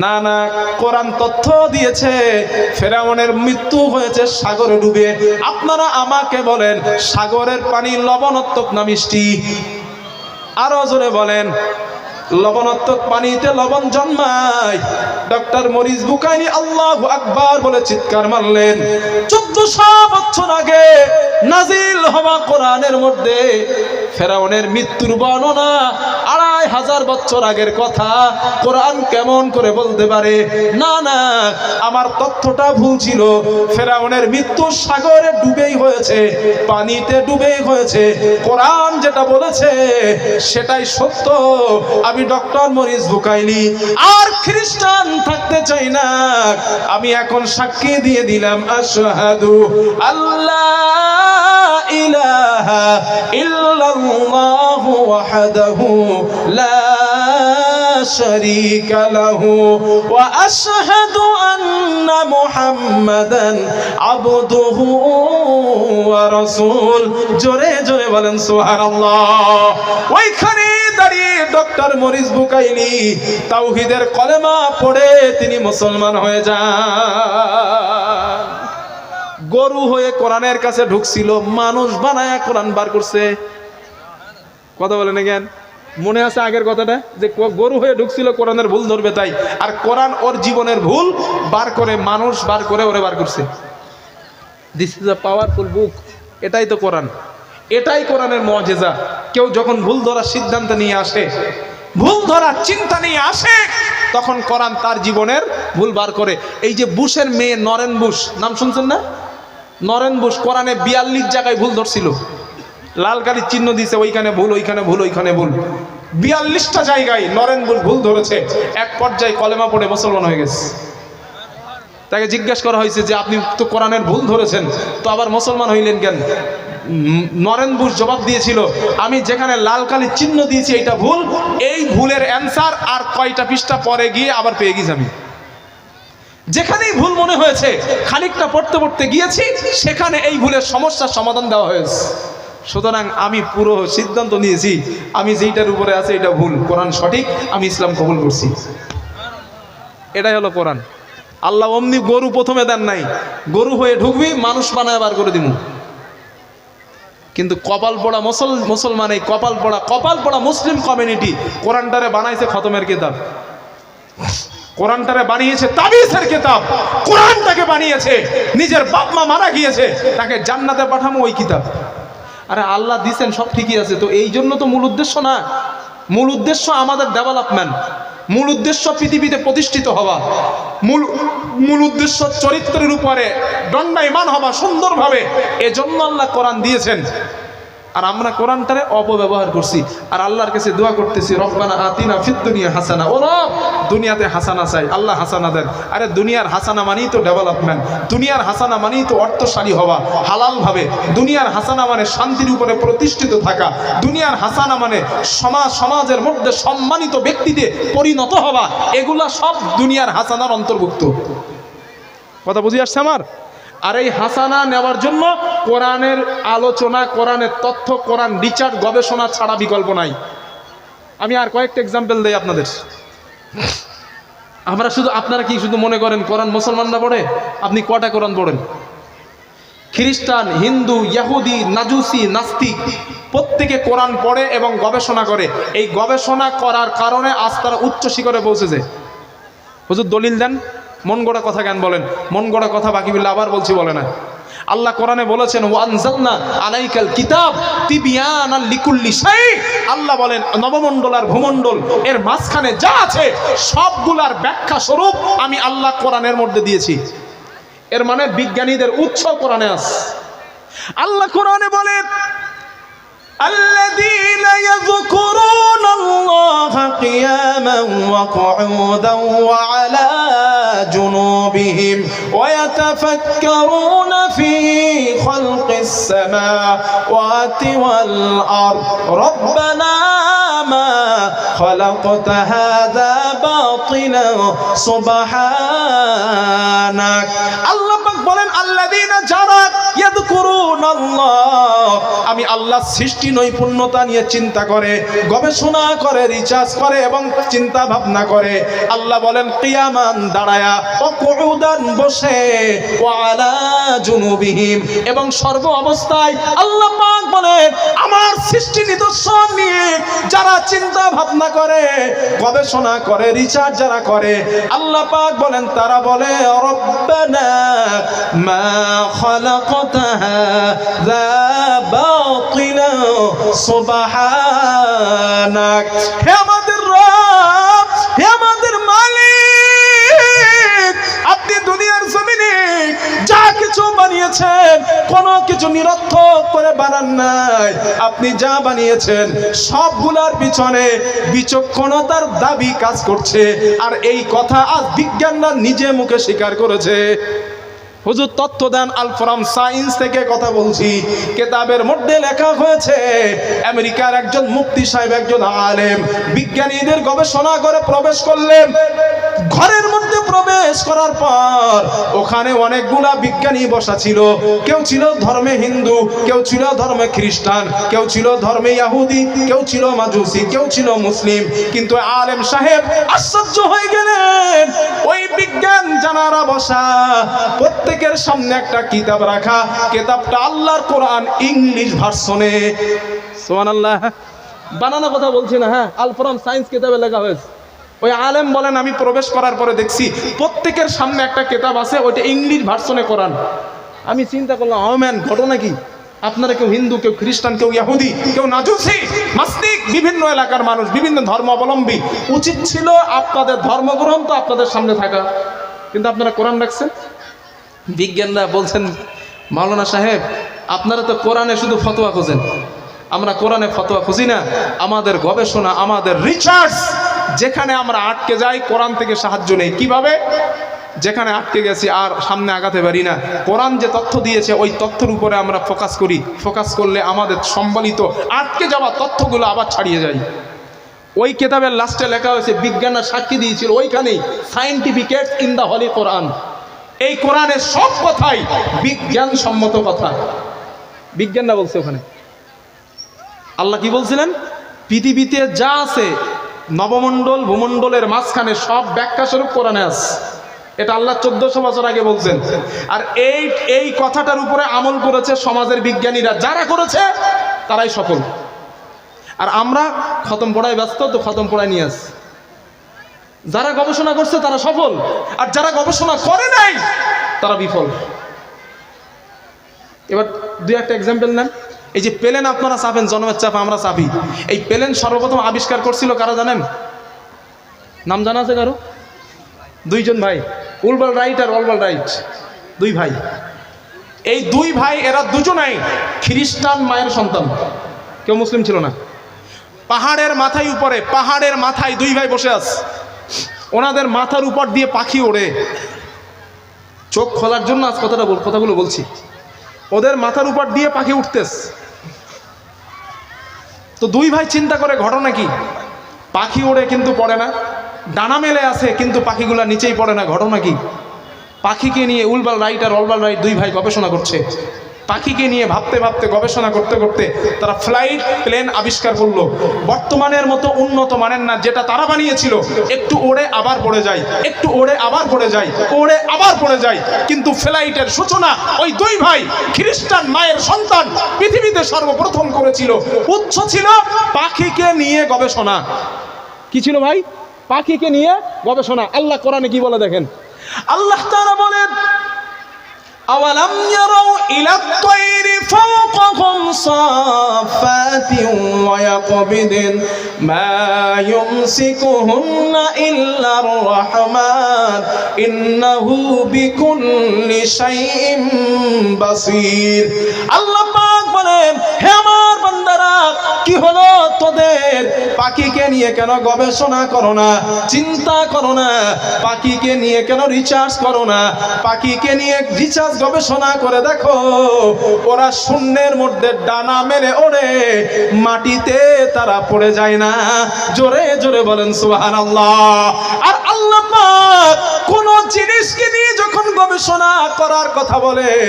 না না, কোরআন তথ্য দিয়েছে ফেরাউনের মৃত্যু হয়েছে সাগরে ডুবে। আপনারা আমাকে বলেন, সাগরের পানি লবণাত্মক না মিষ্টি? আরো জোরে বলেন। লবণাত্মক পানিতে লবণ জন্মায়। ডক্টর মরিস বুখাইলি আল্লাহু আকবার বলে চিৎকার মারলেন। 1400 বছর আগে নাজিল হওয়া কোরআনের মধ্যে ফেরাউনের মৃত্যুর বর্ণনা 2500 বছর আগের কথা কোরআন কেমন করে বলতে পারে? না না, আমার তথ্যটা ভুল ছিল। ফেরাউনের মৃত্যু সাগরে ডুবেই হয়েছে, পানিতে ডুবেই হয়েছে। কোরআন যেটা বলেছে সেটাই সত্য। আমি ডক্টর মরিস বুখাইলি আর খ্রিস্টান থাকতে চাই না। আমি এখন সাক্ষী দিয়ে দিলাম, আশহাদু আল্লাহ ইলাহা ইল্লাল্লাহু ওয়াহদাহু লা শারীকা লাহু ওয়া আশহাদু আন্না মুহাম্মাদান আবদুহু ওয়া রাসূল। জোরে জোরে বলেন সুবহানাল্লাহ। ওইখানে দাঁড়িয়ে ডক্টর মরিস বুখাইলি তাওহীদের কলেমা পড়ে তিনি মুসলমান হয়ে যান। গরু হয়ে কোরআনের কাছে ঢুকছিল, মানুষ বানায়া কোরআন বার করছে। কথা বলেন কেন? মনে আছে আগের কথাটা, যে গরু হয়ে ঢুকছিল কোরআনের ভুল ধরবে তাই, আর কোরআন ওর জীবনের ভুল বার করে মানুষ বার করে ওরে বার করছে। দিস ইজ আ পাওয়ারফুল বুক। এটাই তো কোরআন, এটাই কোরআনের মুআজিজা। কেউ যখন ভুল ধরার সিদ্ধান্ত নিয়ে আসে, ভুল ধরার চিন্তা নিয়ে আসে, তখন কোরআন তার জীবনের ভুল বার করে। এই যে বুশের মেয়ে নরেন বুশ, নাম শুনছেন না? নরেন বুশ কোরআনে 42 জায়গায় ভুল ধরছিল, লাল কালির চিহ্ন দিয়েছে, ওইখানে ভুল, ওইখানে ভুল, ওইখানে ভুল। 42টা জায়গায় নরেন বুশ ভুল ধরেছে। এক পর্যায়ে কলেমা পড়ে মুসলমান হয়ে গেছে। তাকে জিজ্ঞেস করা হয়েছে যে আপনি তো কোরআনের ভুল ধরেছেন, তো আবার মুসলমান হইলেন কেন? নরেন বুশ জবাব দিয়েছিল, আমি যেখানে লাল কালির চিহ্ন দিয়েছি এটা ভুল, এই ভুলের অ্যান্সার আর কয়টা পৃষ্ঠা পরে গিয়ে আবার পেয়ে গেছি আমি। যেখানেই ভুল মনে হয়েছে, খানিকটা পড়তে পড়তে গিয়েছি, সেখানে এই ভুলের সমস্যার সমাধান দেওয়া হয়েছে। সুতরাং আমি পুরো সিদ্ধান্ত নিয়েছি, আমি যেইটার উপরে আছে এটা ভুল, কোরআন সঠিক, আমি ইসলাম কবুল করছি। এটাই হলো কোরআন। আল্লাহ অমনি গরু প্রথমে দেন নাই, গরু হয়ে ঢুকবি, মানুষ বানায় বার করে দিব। কিন্তু কপাল পড়া মুসলমান, এই কপাল পড়া মুসলিম কমিউনিটি কোরআনটারে বানাইছে খতমের কিতাব, কোরআনটারে বানিয়েছে তাবিজের কিতাব, কোরআনটাকে বানিয়েছে নিজের বাপ মা মারা গিয়েছে, তাকে জান্নাতে পাঠামো ওই কিতাব। আরে আল্লাহ দিছেন সব ঠিকই আছে, তো এই জন্য তো মূল উদ্দেশ্য না। মূল উদ্দেশ্য আমাদের ডেভেলপমেন্ট, মূল উদ্দেশ্য পৃথিবীতে প্রতিষ্ঠিত হওয়া, মূল উদ্দেশ্য চরিত্রের উপরে দণ্ডায়মান হওয়া সুন্দরভাবে। এজন্য আল্লাহ কোরআন দিয়েছেন, আর আমরা কোরআনটারে অপব্যবহার করছি। আর আল্লাহর কাছে দোয়া করতেছি, রব্বানা আতিনা ফিদ দুনিয়া হাসানা। ও রব, দুনিয়াতে হাসানা চাই, আল্লাহ হাসানা দেন। আরে দুনিয়ার হাসানা মানেই তো ডেভেলপমেন্ট, দুনিয়ার হাসানা মানেই তো অর্থশালী হওয়া হালালভাবে, দুনিয়ার হাসানা মানে শান্তির উপরে প্রতিষ্ঠিত থাকা, দুনিয়ার হাসানা মানে সমাজের মধ্যে সম্মানিত ব্যক্তিতে পরিণত হওয়া। এগুলা সব দুনিয়ার হাসানার অন্তর্ভুক্ত। কথা বুঝি আসছে আমার? আর এই হাসানা নেওয়ার জন্য কোরআনের আলোচনা, কোরআনের তথ্য, কোরআন রিসার্চ, গবেষণা ছাড়া বিকল্প নাই। আমি আর কয়েকটা এক্সাম্পল দেই আপনাদের। আপনারা কি শুধু মনে করেন কোরআন মুসলমানরা পড়ে? আপনি কটা কোরআন পড়েন? খ্রিস্টান, হিন্দু, ইহুদি, মাজুসি, নাস্তিক প্রত্যেকে কোরআন পড়ে এবং গবেষণা করে। এই গবেষণা করার কারণে আজ তারা উচ্চ শিখরে পৌঁছেছে। হুজুর দলিল দেন। মন গড়া কথা কেন বলেন? মন গড়া কথা বাকি বললে আবার বলছি বলে না। আল্লাহ কোরআনে বলেছেন, ওয়ানজালনা আলাইকাল কিতাব তিবিয়ানাল লিকুল্লি শাই। আল্লাহ বলেন নবমণ্ডল আর ভূমণ্ডল এর মাঝখানে যা আছে সবগুলার ব্যাখ্যা স্বরূপ আমি আল্লাহ কোরআনের মধ্যে দিয়েছি। এর মানে বিজ্ঞানীদের উৎস কোরআনে আছে। আল্লাহ কোরআনে বলেন, الذين يذكرون الله قياما وقعودا وعلى جنوبهم ويتفكرون في خلق السماوات والأرض ربنا ما خلقت هذا باطلا سبحانك। আল্লাহ পাক বলেন, আল্লাযীনা যারা ইয়াযকুরুন আল্লাহ, আমি আল্লাহর সৃষ্টি নৈপুণ্যতা নিয়ে চিন্তা করে, গবেষণা করে, রিসার্চ করে এবং চিন্তা ভাবনা করে। আল্লাহ বলেন কিয়ামান দাঁড়ায়া, ও কুউদান বসে, ওয়া আলা জুনুবিহিম এবং সর্ব অবস্থায়। আল্লাহ পাক বলেন আমার সৃষ্টি নিদর্শন নিয়ে যারা চিন্তা ভাবনা করে, গবেষণা করে, রিসার্চ যারা করে, আল্লাহ পাক বলেন তারা বলে রব্বানা মা খালাকতা হাযা বাতিলা সুবহানাক। হে আমাদের রব, হে আমাদের মালিক, আপনি দুনিয়ার জমিনে যা কিছু বানিয়েছেন কোনো কিছু নিরর্থক করে বানান নাই। আপনি যা বানিয়েছেন সবগুলার পিছনে বিচক্ষণতার দাবি কাজ করছে। আর এই কথা আজ বিজ্ঞানরা নিজে মুখে স্বীকার করেছে। হুজুর তথ্য দেন, আল ফ্রম সায়েন্স থেকে কথা বলছি। কিতাবের মধ্যে লেখা হয়েছে, আমেরিকার একজন মুফতি সাহেব, একজন আলেম, বিজ্ঞানীদের গবেষণা করে প্রবেশ করলেন। ঘরের মধ্যে প্রবেশ করার পর ওখানে অনেকগুলা বিজ্ঞানী বসা ছিল। কেউ ছিল ধর্মে হিন্দু, কেউ ছিল ধর্মে খ্রিস্টান, কেউ ছিল ধর্মে ইহুদি, কেউ ছিল মাজুসি, কেউ ছিল মুসলিম। কিন্তু আলেম সাহেব আশ্চর্য হয়ে গেলেন, ওই বিজ্ঞান জানারা বসা প্রত্যেক প্রত্যেকের সামনে একটা কিতাব রাখা, কিতাবটা আল্লাহর কোরআন ইংলিশ ভার্সনে। সুবহানাল্লাহ, বানানো কথা বলছি না, হ্যাঁ, আল ফরম সায়েন্স কিতাবে লেখা হয়েছে। ওই আলেম বলেন আমি প্রবেশ করার পরে দেখছি প্রত্যেকের সামনে একটা কিতাব আছে, ওইটা ইংলিশ ভার্সনে কোরআন। আমি চিন্তা করলাম, ও ম্যান, ঘটনা কি? আপনারা কেউ হিন্দু, কেউ খ্রিস্টান, কেউ ইহুদি, কেউ নাজুসি, নাস্তিক, বিভিন্ন এলাকার মানুষ, বিভিন্ন ধর্মাবলম্বী, উচিত ছিল আপনাদের ধর্মগ্রন্থ আপনাদের সামনে থাকা, কিন্তু আপনারা কোরআন রাখছেন। বিজ্ঞানরা বলছেন, মাওলানা সাহেব আপনারা তো কোরআনে শুধু ফতোয়া খোঁজেন, আমরা কোরআনে ফতোয়া খুঁজি না, আমাদের গবেষণা, আমাদের রিসার্চ, যেখানে আমরা আটকে যাই কোরআন থেকে সাহায্য নেই। কিভাবে? যেখানে আটকে গেছি আর সামনে আগাতে পারি না, কোরআন যে তথ্য দিয়েছে ওই তথ্যের উপরে আমরা ফোকাস করি। ফোকাস করলে আমাদের সম্বলিত আটকে যাওয়া তথ্যগুলো আবার ছাড়িয়ে যায়। ওই কিতাবের লাস্টে লেখা হয়েছে, বিজ্ঞানরা সাক্ষী দিয়েছিল ওইখানেই, সায়েন্টিফিকেট ইন দ্য হলি কোরআন। এই কোরআনের সব কথাই বিজ্ঞানসম্মত কথা, বিজ্ঞানরা বলছে ওখানে। আল্লাহ কি বলছিলেন? পৃথিবীতে যা আছে নবমণ্ডল ভূমণ্ডলের মাঝখানে সব ব্যাখ্যা স্বরূপ কোরআনে আছে। এটা আল্লাহ 1400 বছর আগে বলছেন। আর এই কথাটার উপরে আমল করেছে সমাজের বিজ্ঞানীরা, যারা করেছে তারাই সফল। আর আমরা খতম পড়ায় ব্যস্ত, তো খতম পড়ায় নিয়ে আসি। যারা গবেষণা করছে তারা সফল, আর যারা গবেষণা করে নাই তারা বিফল। এবার দুই একটা এক্সাম্পল নেন। এই যে প্লেন আপনারা চাপেন, জন্মের চাপ আমরা চাপি, এই প্লেন সর্বপ্রথম আবিষ্কার করছিল কারা জানেন? নাম জানা আছে কারো? দুইজন ভাই, উলবাল রাইট আর অলবাল রাইট, দুই ভাই। এই দুই ভাই, এরা দুজনাই খ্রিস্টান মায়ের সন্তান, কেউ মুসলিম ছিল না। পাহাড়ের মাথায় উপরে, পাহাড়ের মাথায় দুই ভাই বসে আছে, ওনাদের মাথার উপর দিয়ে পাখি ওড়ে। চোখ খোলার জন্য আজ কথাগুলো বলছি। ওদের মাথার উপর দিয়ে পাখি উঠতেছে। তো দুই ভাই চিন্তা করে, ঘটনা কি? পাখি ওড়ে কিন্তু পড়ে না, ডানা মেলে আছে কিন্তু পাখিগুলা নিচেই পড়ে না, ঘটনা কি? পাখিকে নিয়ে উলবাল রাইট আর অলবাল রাইট দুই ভাই গবেষণা করছে। পাখিকে নিয়ে ভাবতে ভাবতে, গবেষণা করতে করতে তারা ফ্লাইট প্লেন আবিষ্কার করলো। বর্তমানের মতো উন্নত মানের না, যেটা তারা বানিয়েছিল, একটু ওড়ে আবার পড়ে যায়, একটু ওড়ে আবার পড়ে যায়, ওড়ে আবার পড়ে যায়। কিন্তু ফ্লাইটের সূচনা ওই দুই ভাই খ্রিস্টান মায়ের সন্তান পৃথিবীতে সর্বপ্রথম করেছিল। উৎস ছিল পাখিকে নিয়ে গবেষণা। কি ছিল ভাই? পাখিকে নিয়ে গবেষণা। আল্লাহ কোরআনে কি বলে দেখেন, আল্লাহ তাআলা বলেন, আওয়ালাম ইয়ারাউ ইলাত তায়রি ফাওকাহুম সাফাতিন ওয়া ইয়াকবিদিন মা ইউমসিকুহুন্না ইল্লার রাহমান ইন্নাহু বিকুল্লি শাইইন বাসীর। আল্লাহ পাক বলেন, হে আমার বান্দারা, কি হলো তোদের? পাখিকে নিয়ে কেন গবেষণা করো না, চিন্তা করো না? পাখিকে নিয়ে কেন রিসার্চ করো না? পাখিকে নিয়ে রিসার্চ গবেষণা করে দেখো, ওরা শূন্যের মধ্যে ডানা মেলে ওড়ে, মাটিতে তারা পড়ে যায় না। জোরে জোরে বলেন সুবহানাল্লাহ। আর আল্লাহ পাক কোন জিনিসকে নিয়ে যখন গবেষণা করার কথা বলেন,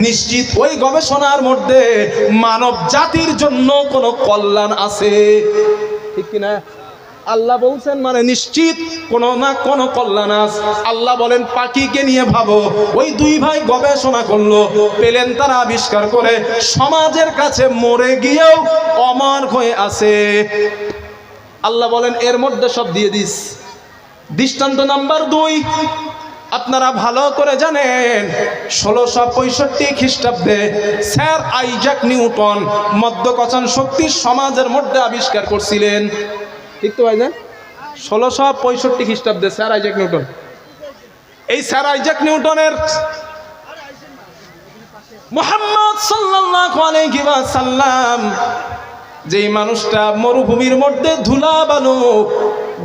নিশ্চিত ওই গবেষণার মধ্যে মানব জাতির জন্য কোনো কল্যাণ আছে, ঠিক কিনা? আল্লাহ বলছেন মানে নিশ্চিত কোনো না কোনো কল্যাণ আছে। আল্লাহ বলেন, পাখিকে নিয়ে ভাবো। ওই দুই ভাই গবেষণা করলো, পেলেন তারা আবিষ্কার করে, সমাজের কাছে মরে গিয়েও অমর হয়ে আছে। আল্লাহ বলেন, এর মধ্যে সব দিয়ে দিস। দৃষ্টান্ত নাম্বার 2, আপনারা ভালো করে জানেন 1665 খ্রিস্টাব্দে স্যার আইজাক নিউটন মধ্যাকর্ষণ শক্তির সমাজের মধ্যে আবিষ্কার করছিলেন, ঠিক তো ভাইজান? 1665 খ্রিস্টাব্দে স্যার আইজাক নিউটন। এই স্যার আইজাক নিউটনের মুহাম্মদ সাল্লাল্লাহু আলাইহি ওয়াসাল্লাম, যেই মানুষটা মরুভূমির মধ্যে ধুলা বালু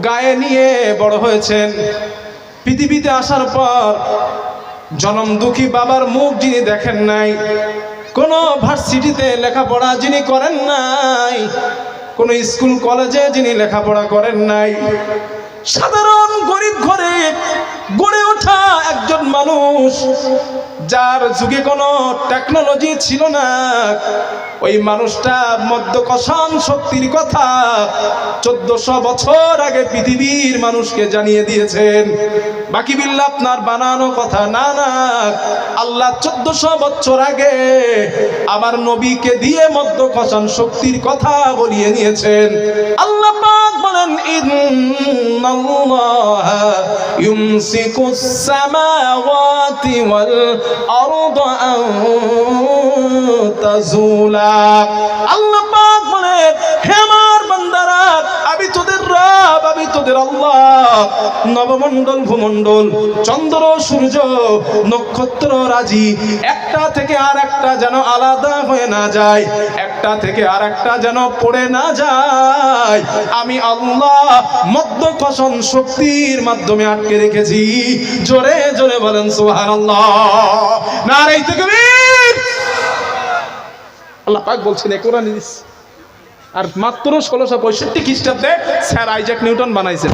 গায়ে নিয়ে বড় হয়েছেন, পৃথিবীতে আসার পর জনম দুঃখী বাবার মুখ যিনি দেখেন নাই, কোনো ভার্সিটিতে লেখাপড়া যিনি করেন নাই, কোনো স্কুল কলেজে যিনি লেখাপড়া করেন নাই, সাধারণ গরিব ঘরে গড়ে ওঠা একজন মানুষ, যার যুগে কোনো টেকনোলজি ছিল না। ওই মানুষটা মধ্যকষণ শক্তির কথা 1400 বছর আগে পৃথিবীর মানুষকে জানিয়ে দিয়েছেন। বাকি বিল্লাহ আপনার বানানো কথা না, না, আল্লাহ 1400 বছর আগে আমার নবীকে দিয়ে মধ্যকষণ শক্তির কথা বলিয়ে নিয়েছেন। আল্লাহ পাক বলেন, ইন্নাল্লাহা ইউমসিকুস সামাওয়াতি ওয়াল আরদা আন তাজুলা। আল্লাহ পাক বলেন, হে আমার বান্দারা, আমি তোদের রব, আমি তোদের আল্লাহ। নবমণ্ডল, ভূমণ্ডল, চন্দ্র, সূর্য, নক্ষত্র রাজি একটা থেকে আর একটা যেন আলাদা হয়ে না যায়, একটা থেকে আর একটা যেন পড়ে না যায়, আমি আল্লাহ মধ্যকষণ শক্তির মাধ্যমে আটকে রেখেছি। জোরে জোরে বলেন সুবহানাল্লাহ, নারে তাকবীর। আল্লাহ পাক বলছেন এ কোরআন হাদিস। আর মাত্র 1665 খ্রিস্টাব্দে স্যার আইজাক নিউটন বানাইছেন।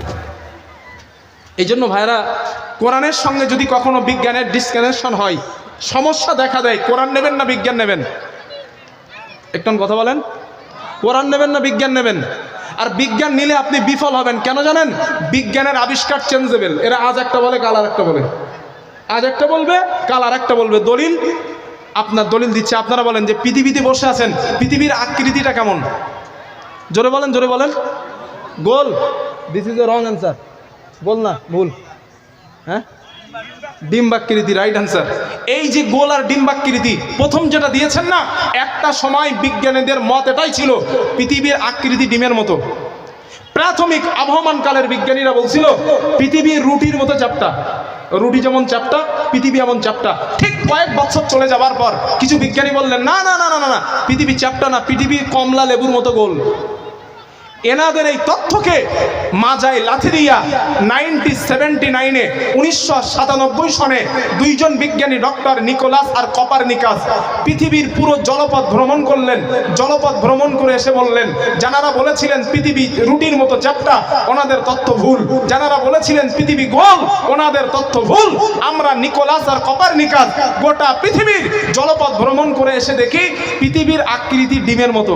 এই জন্য ভাইরা, কোরআনের সঙ্গে যদি কখনো বিজ্ঞানের ডিসকানেকশন হয়, সমস্যা দেখা দেয়, কোরআন নেবেন না বিজ্ঞান নেবেন? একটু কথা বলেন, কোরআন নেবেন না বিজ্ঞান নেবেন? আর বিজ্ঞান নিলে আপনি বিফল হবেন। কেন জানেন? বিজ্ঞানের আবিষ্কার চেঞ্জেবল। এরা আজ একটা বলে, কাল আর একটা বলে, আজ একটা বলবে, কাল আর একটা বলবে। দলিল, আপনার দলিল দিচ্ছে, আপনারা বলেন যে পৃথিবীতে বসে আছেন, পৃথিবীর আকৃতিটা কেমন? জোরে বলেন, জোরে বলেন। গোল। This is a wrong answer. গোল না, ভুল। হ্যাঁ, ডিম্বাকৃতি, রাইট অ্যান্সার। এই যে গোল আর ডিম্বাকৃতি প্রথম যেটা দিয়েছেন না, একটা সময় বিজ্ঞানীদের মত এটাই ছিল, পৃথিবীর আকৃতি ডিমের মতো। প্রাথমিক আবহমান কালের বিজ্ঞানীরা বলছিল পৃথিবী রুটির মতো চ্যাপ্টা, রুটি যেমন চ্যাপ্টা, পৃথিবী এমন চ্যাপ্টা। ঠিক কয়েক বছর চলে যাবার পর কিছু বিজ্ঞানী বললেন, না না না না না, পৃথিবী চ্যাপ্টা না, পৃথিবী কমলা লেবুর মতো গোল। এনাদের এই তথ্যকে মাজায় লাথি দিয়া 1997 সনে দুইজন বিজ্ঞানী, ডক্টর নিকোলাস আর কপারনিকাস, পৃথিবীর পুরো জলপথ ভ্রমণ করলেন। জলপথ ভ্রমণ করে এসে বললেন, যারা বলেছিলেন পৃথিবী রুটির মতো চ্যাপ্টা, ওনাদের তথ্য ভুল। যারা বলেছিলেন পৃথিবী গোল, ওনাদের তথ্য ভুল। আমরা নিকোলাস আর কপারনিকাস গোটা পৃথিবীর জলপথ ভ্রমণ করে এসে দেখি পৃথিবীর আকৃতি ডিমের মতো।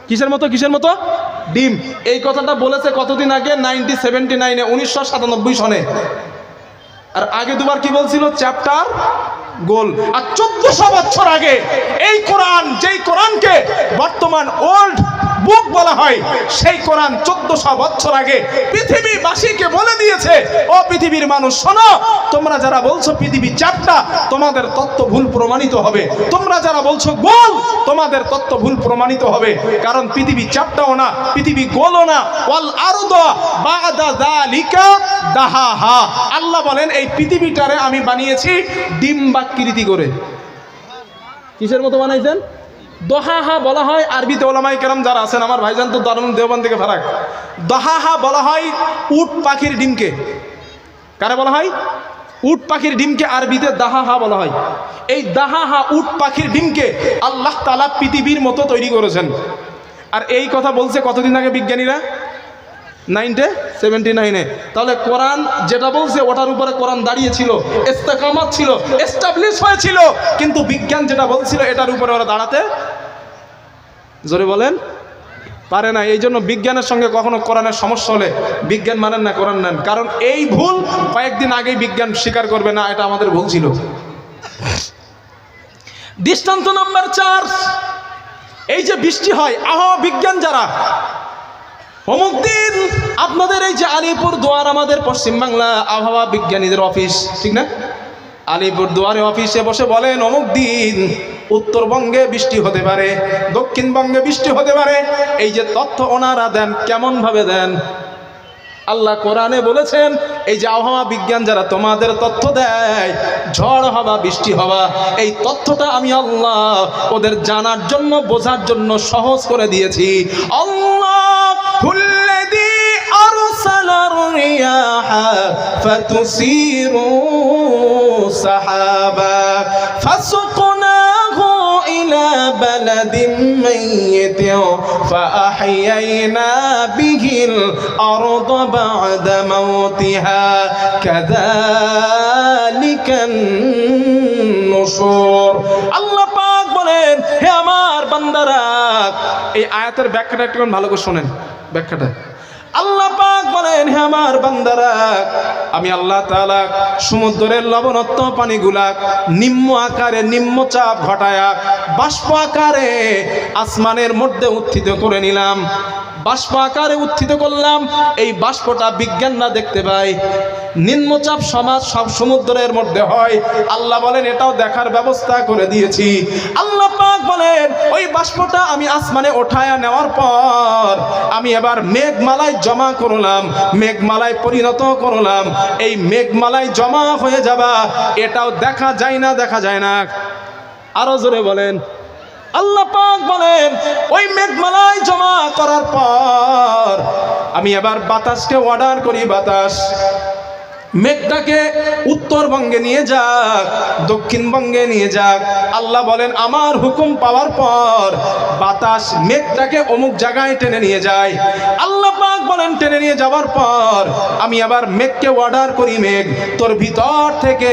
কিসের মতো? কিসের মতো? ডিম। এই কথাটা বলেছে কতদিন আগে? 1997 সনে। আর আগে দুবার কি বলছিল? চ্যাপ্টার গোল। আর 1400 বছর আগে এই কোরআন, যেই কোরআনকে বর্তমান ওল্ড বুক বলা হয়, সেই কোরআন 1400 বছর আগে পৃথিবীবাসীকে বলে দিয়েছে, ও পৃথিবীর মানুষ শোনো, তোমরা যারা বলছো পৃথিবী চ্যাপ্টা, তোমাদের তত্ত্ব ভুল প্রমাণিত হবে। তোমরা যারা বলছো গোল, তোমাদের তত্ত্ব ভুল প্রমাণিত হবে। কারণ পৃথিবী চ্যাপ্টাও না, পৃথিবী গোলও না। ওয়াল আরদা বাদা যালিকা দাহাহা। আল্লাহ বলেন এই পৃথিবীটারে আমি বানিয়েছি ডিম্বাকৃতি করে। কিসের মতো বানাইছেন? দহাহা বলা হয় আরবিতে, ওলামায়ে কেরাম যারা আছেন, আমার ভাইজান তো দারুন দেওবন্দ থেকে ফারাক, দহাহা বলা হয় উট পাখির ডিমকে। কারে বলা হয়? উট পাখির ডিমকে আরবিতে দাহাহা বলা হয়। এই দাহাহা উট পাখির ডিমকে আল্লাহ তাআলা পৃথিবীর মতো তৈরি করেছেন। আর এই কথা বলছে কতদিন আগে বিজ্ঞানীরা? 1979-এ। তাহলে কোরআন যেটা বলছে ওটার উপরে কোরআন দাঁড়িয়েছিল, ইস্তেকামাত ছিল, এস্টাবলিশ হয়েছিল। কিন্তু বিজ্ঞান যেটা বলছিল এটার উপরে ওরা দাঁড়াতে, জোরে বলেন, পারে না। এই জন্য বিজ্ঞানের সঙ্গে কখনো কোরআনের সমস্যা হলে বিজ্ঞান মানেন না, কোরআন নেন। কারণ এই ভুল কয়েকদিন আগেই বিজ্ঞান স্বীকার করবে না, এটা আমাদের ভুল ছিল। দৃষ্টান্ত নাম্বার 4, এই যে বৃষ্টি হয়, বিজ্ঞান যারা, অমুক দিন আপনাদের এই যে আলিপুরদুয়ার, আমাদের পশ্চিমবাংলা আবহাওয়া বিজ্ঞানীদের অফিস, ঠিক না? আলিপুরদুয়ারে অফিসে বসে বলেন অমুক দিন উত্তরবঙ্গে বৃষ্টি হতে পারে, দক্ষিণবঙ্গে বৃষ্টি হতে পারে। এই যে তথ্য ওনারা দেন, কেমন ভাবে দেন? আল্লাহ কোরআনে বলেছেন, এই যে আবহাওয়া বিজ্ঞান যারা তোমাদের তথ্য দেয়, ঝড় হবা, বৃষ্টি হবা, এই তথ্যটা আমি আল্লাহ ওদের জানার জন্য, বোঝার জন্য সহজ করে দিয়েছি। আল্লাহুল্লাযী আরসালার রিয়াহা ফাতুসিরু সাহাবা ফাসুকনাহু ইলা বালাদিন বালাদিন মাইয়িতিন ফাআহইয়ানা বিহিল আরদা বা'দা মাউতিহা কাযালিকান নুশুর। আল্লাহ পাক বলেন, হে আমার বান্দারা, এই আয়াতের ব্যাখ্যাটা একটু ভালো করে শোনেন। ব্যাখ্যাটা আল্লাহ পাক বলেন, হে আমার বান্দারা, আমি আল্লাহ তাআলা সমুদ্রের লবণাক্ত পানিগুলা নিম্ন আকারে নিম্নচাপ ঘটায়া বাষ্প আকারে আসমানের মধ্যে উত্থিত করে নিলাম। বাষ্প আকারে উত্থিত করলাম। এই বাষ্পটা বিজ্ঞানরা দেখতে পায়। নিম্নচাপ সমাজ সব সমুদ্রের মধ্যে হয়। আল্লাহ বলেন এটাও দেখার ব্যবস্থা করে দিয়েছি। আল্লাহ পাক বলেন ওই বাষ্পটা আমি আসমানে ওঠায়া নেওয়ার পর আমি এবার মেঘমালায় জমা করলাম, মেঘমালায় পরিণত করলাম। এই মেঘমালায় জমা হয়ে যাবা এটাও দেখা যায় না, দেখা যায় না। আরো জোরে বলেন। আল্লাহ পাক বলেন ওই মেঘমালায় জমা করার পর আমি এবার বাতাসকে অর্ডার করি, বাতাস মেঘটাকে উত্তরবঙ্গে নিয়ে যাক, দক্ষিণবঙ্গে নিয়ে যাক। আল্লাহ বলেন আমার হুকুম পাওয়ার পর বাতাস মেঘটাকে অমুক জায়গায় টেনে নিয়ে যায়। আল্লাহ পাক বলেন টেনে নিয়ে যাওয়ার পর আমি আবার মেঘকে অর্ডার করি, মেঘ তোর ভিতর থেকে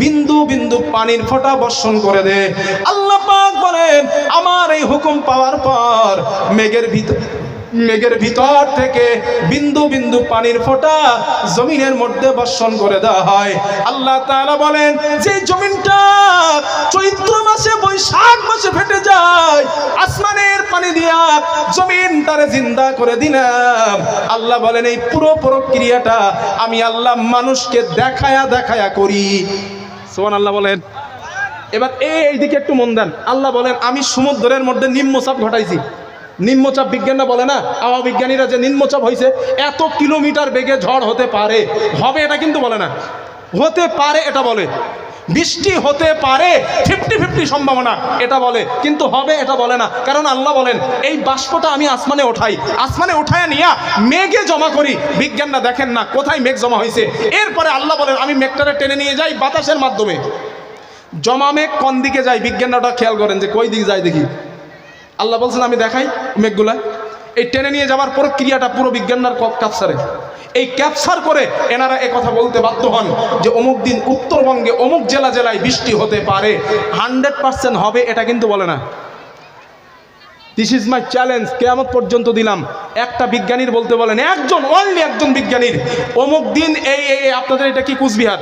বিন্দু বিন্দু পানির ফোঁটা বর্ষণ করে দে। আল্লাহ পাক বলেন আমার এই হুকুম পাওয়ার পর মেঘের ভিতর থেকে বিন্দু বিন্দু পানির ফোঁটা জমিনের মধ্যে বর্ষণ করে দেওয়া হয়। আল্লাহ তাআলা বলেন যে জমিনটা চৈত্র মাসে বৈশাখ মাসে ফেটে যায়, আসমানের পানি দিয়া জমিনটারে জিন্দা করে দিলাম। আল্লাহ বলেন এই পুরো প্রক্রিয়াটা আমি আল্লাহ মানুষকে দেখায়া দেখায়া করি। সুবহানাল্লাহ বলেন। এবার এইদিকে একটু মন দেন। আল্লাহ বলেন আমি সমুদ্রের মধ্যে নিম্নচাপ ঘটাইছি। নিম্নচাপ বিজ্ঞানরা বলে না, আবহাওয়া বিজ্ঞানীরা যে নিম্নচাপ হয়েছে এত কিলোমিটার বেগে ঝড় হতে পারে, হবে এটা কিন্তু বলে না, হতে পারে এটা বলে। বৃষ্টি হতে পারে 50-50 সম্ভাবনা এটা বলে, কিন্তু হবে এটা বলে না। কারণ আল্লাহ বলেন এই বাষ্পটা আমি আসমানে ওঠাই, আসমানে ওঠায় নিয়ে মেঘে জমা করি। বিজ্ঞানরা দেখেন না কোথায় মেঘ জমা হয়েছে। এরপরে আল্লাহ বলেন আমি মেঘটারে টেনে নিয়ে যাই বাতাসের মাধ্যমে। জমা মেঘ কোন দিকে যায় বিজ্ঞানরা খেয়াল করেন যে কই দিকে যায় দেখি। আল্লাহ বলছেন আমি দেখাই মেঘগুলা। এই টেনে নিয়ে যাওয়ার প্রক্রিয়াটা পুরো বিজ্ঞানরা ক্যাপচারে। এই ক্যাপচার করে এনারা কথা বলতে বাধ্য হন যে অমুক দিন উত্তরবঙ্গে অমুক জেলায় বৃষ্টি হতে পারে। 100% হবে এটা কিন্তু বলে না। দিস ইজ মাই চ্যালেঞ্জ, কিয়ামত পর্যন্ত দিলাম। একটা বিজ্ঞানীর বলতে বলেন, একজন, অনলি একজন বিজ্ঞানীর অমুক দিন এই আপনাদের এটা কি কুচবিহার,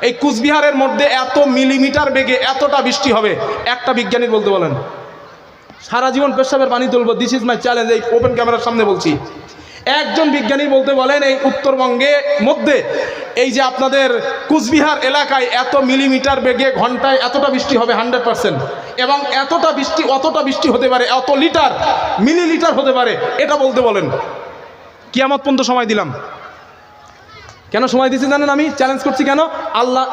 এই কুচবিহারের মধ্যে এত মিলিমিটার বেগে এতটা বৃষ্টি হবে, একটা বিজ্ঞানীর বলতে বলেন। সারা জীবন পেশাবের পানি তুলবো, দিস ইজ মাই চ্যালেঞ্জ, এই ওপেন ক্যামেরার সামনে বলছি। একজন বিজ্ঞানী বলতে বলেন এই উত্তরবঙ্গে মধ্যে এই যে আপনাদের কুচবিহার এলাকায় এত মিলিমিটার বেগে ঘন্টায় এতটা বৃষ্টি হবে 100%, এবং এতটা বৃষ্টি অতটা বৃষ্টি হতে পারে, এত লিটার মিলিলিটার হতে পারে, এটা বলতে বলেন। কিয়ামত পর্যন্ত সময় দিলাম। কেন সময় দিয়েছি জানেন? আমি চ্যালেঞ্জ করছি কেন? আল্লাহ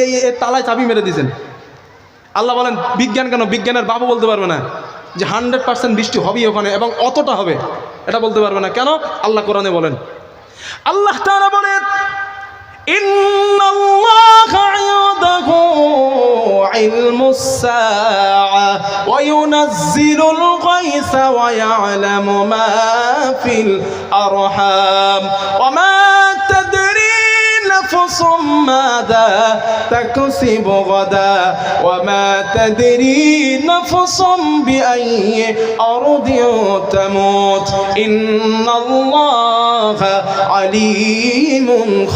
এই তালায় চাবি মেরে দিয়েছেন। আল্লাহ বলেন বিজ্ঞান কেন, বিজ্ঞানের বাবু বলতে পারবে না যে 100% বৃষ্টি হবেই ওখানে এবং অতটা হবে, এটা বলতে পারবে না। কেন? আল্লাহ কোরআনে বলেন, আল্লাহ তাআলা বলেন ইন্নাল্লাহা ইনদাহু ইলমুস সাআ ওয়া ইউনাজ্জিলুল গায়সা ওয়া ইয়ালামু মা ফিল আরহাম ওয়া মা তাদরি نفس ماذا تكسب غدا وما تدري نفس بأي أرض تموت إن الله عليم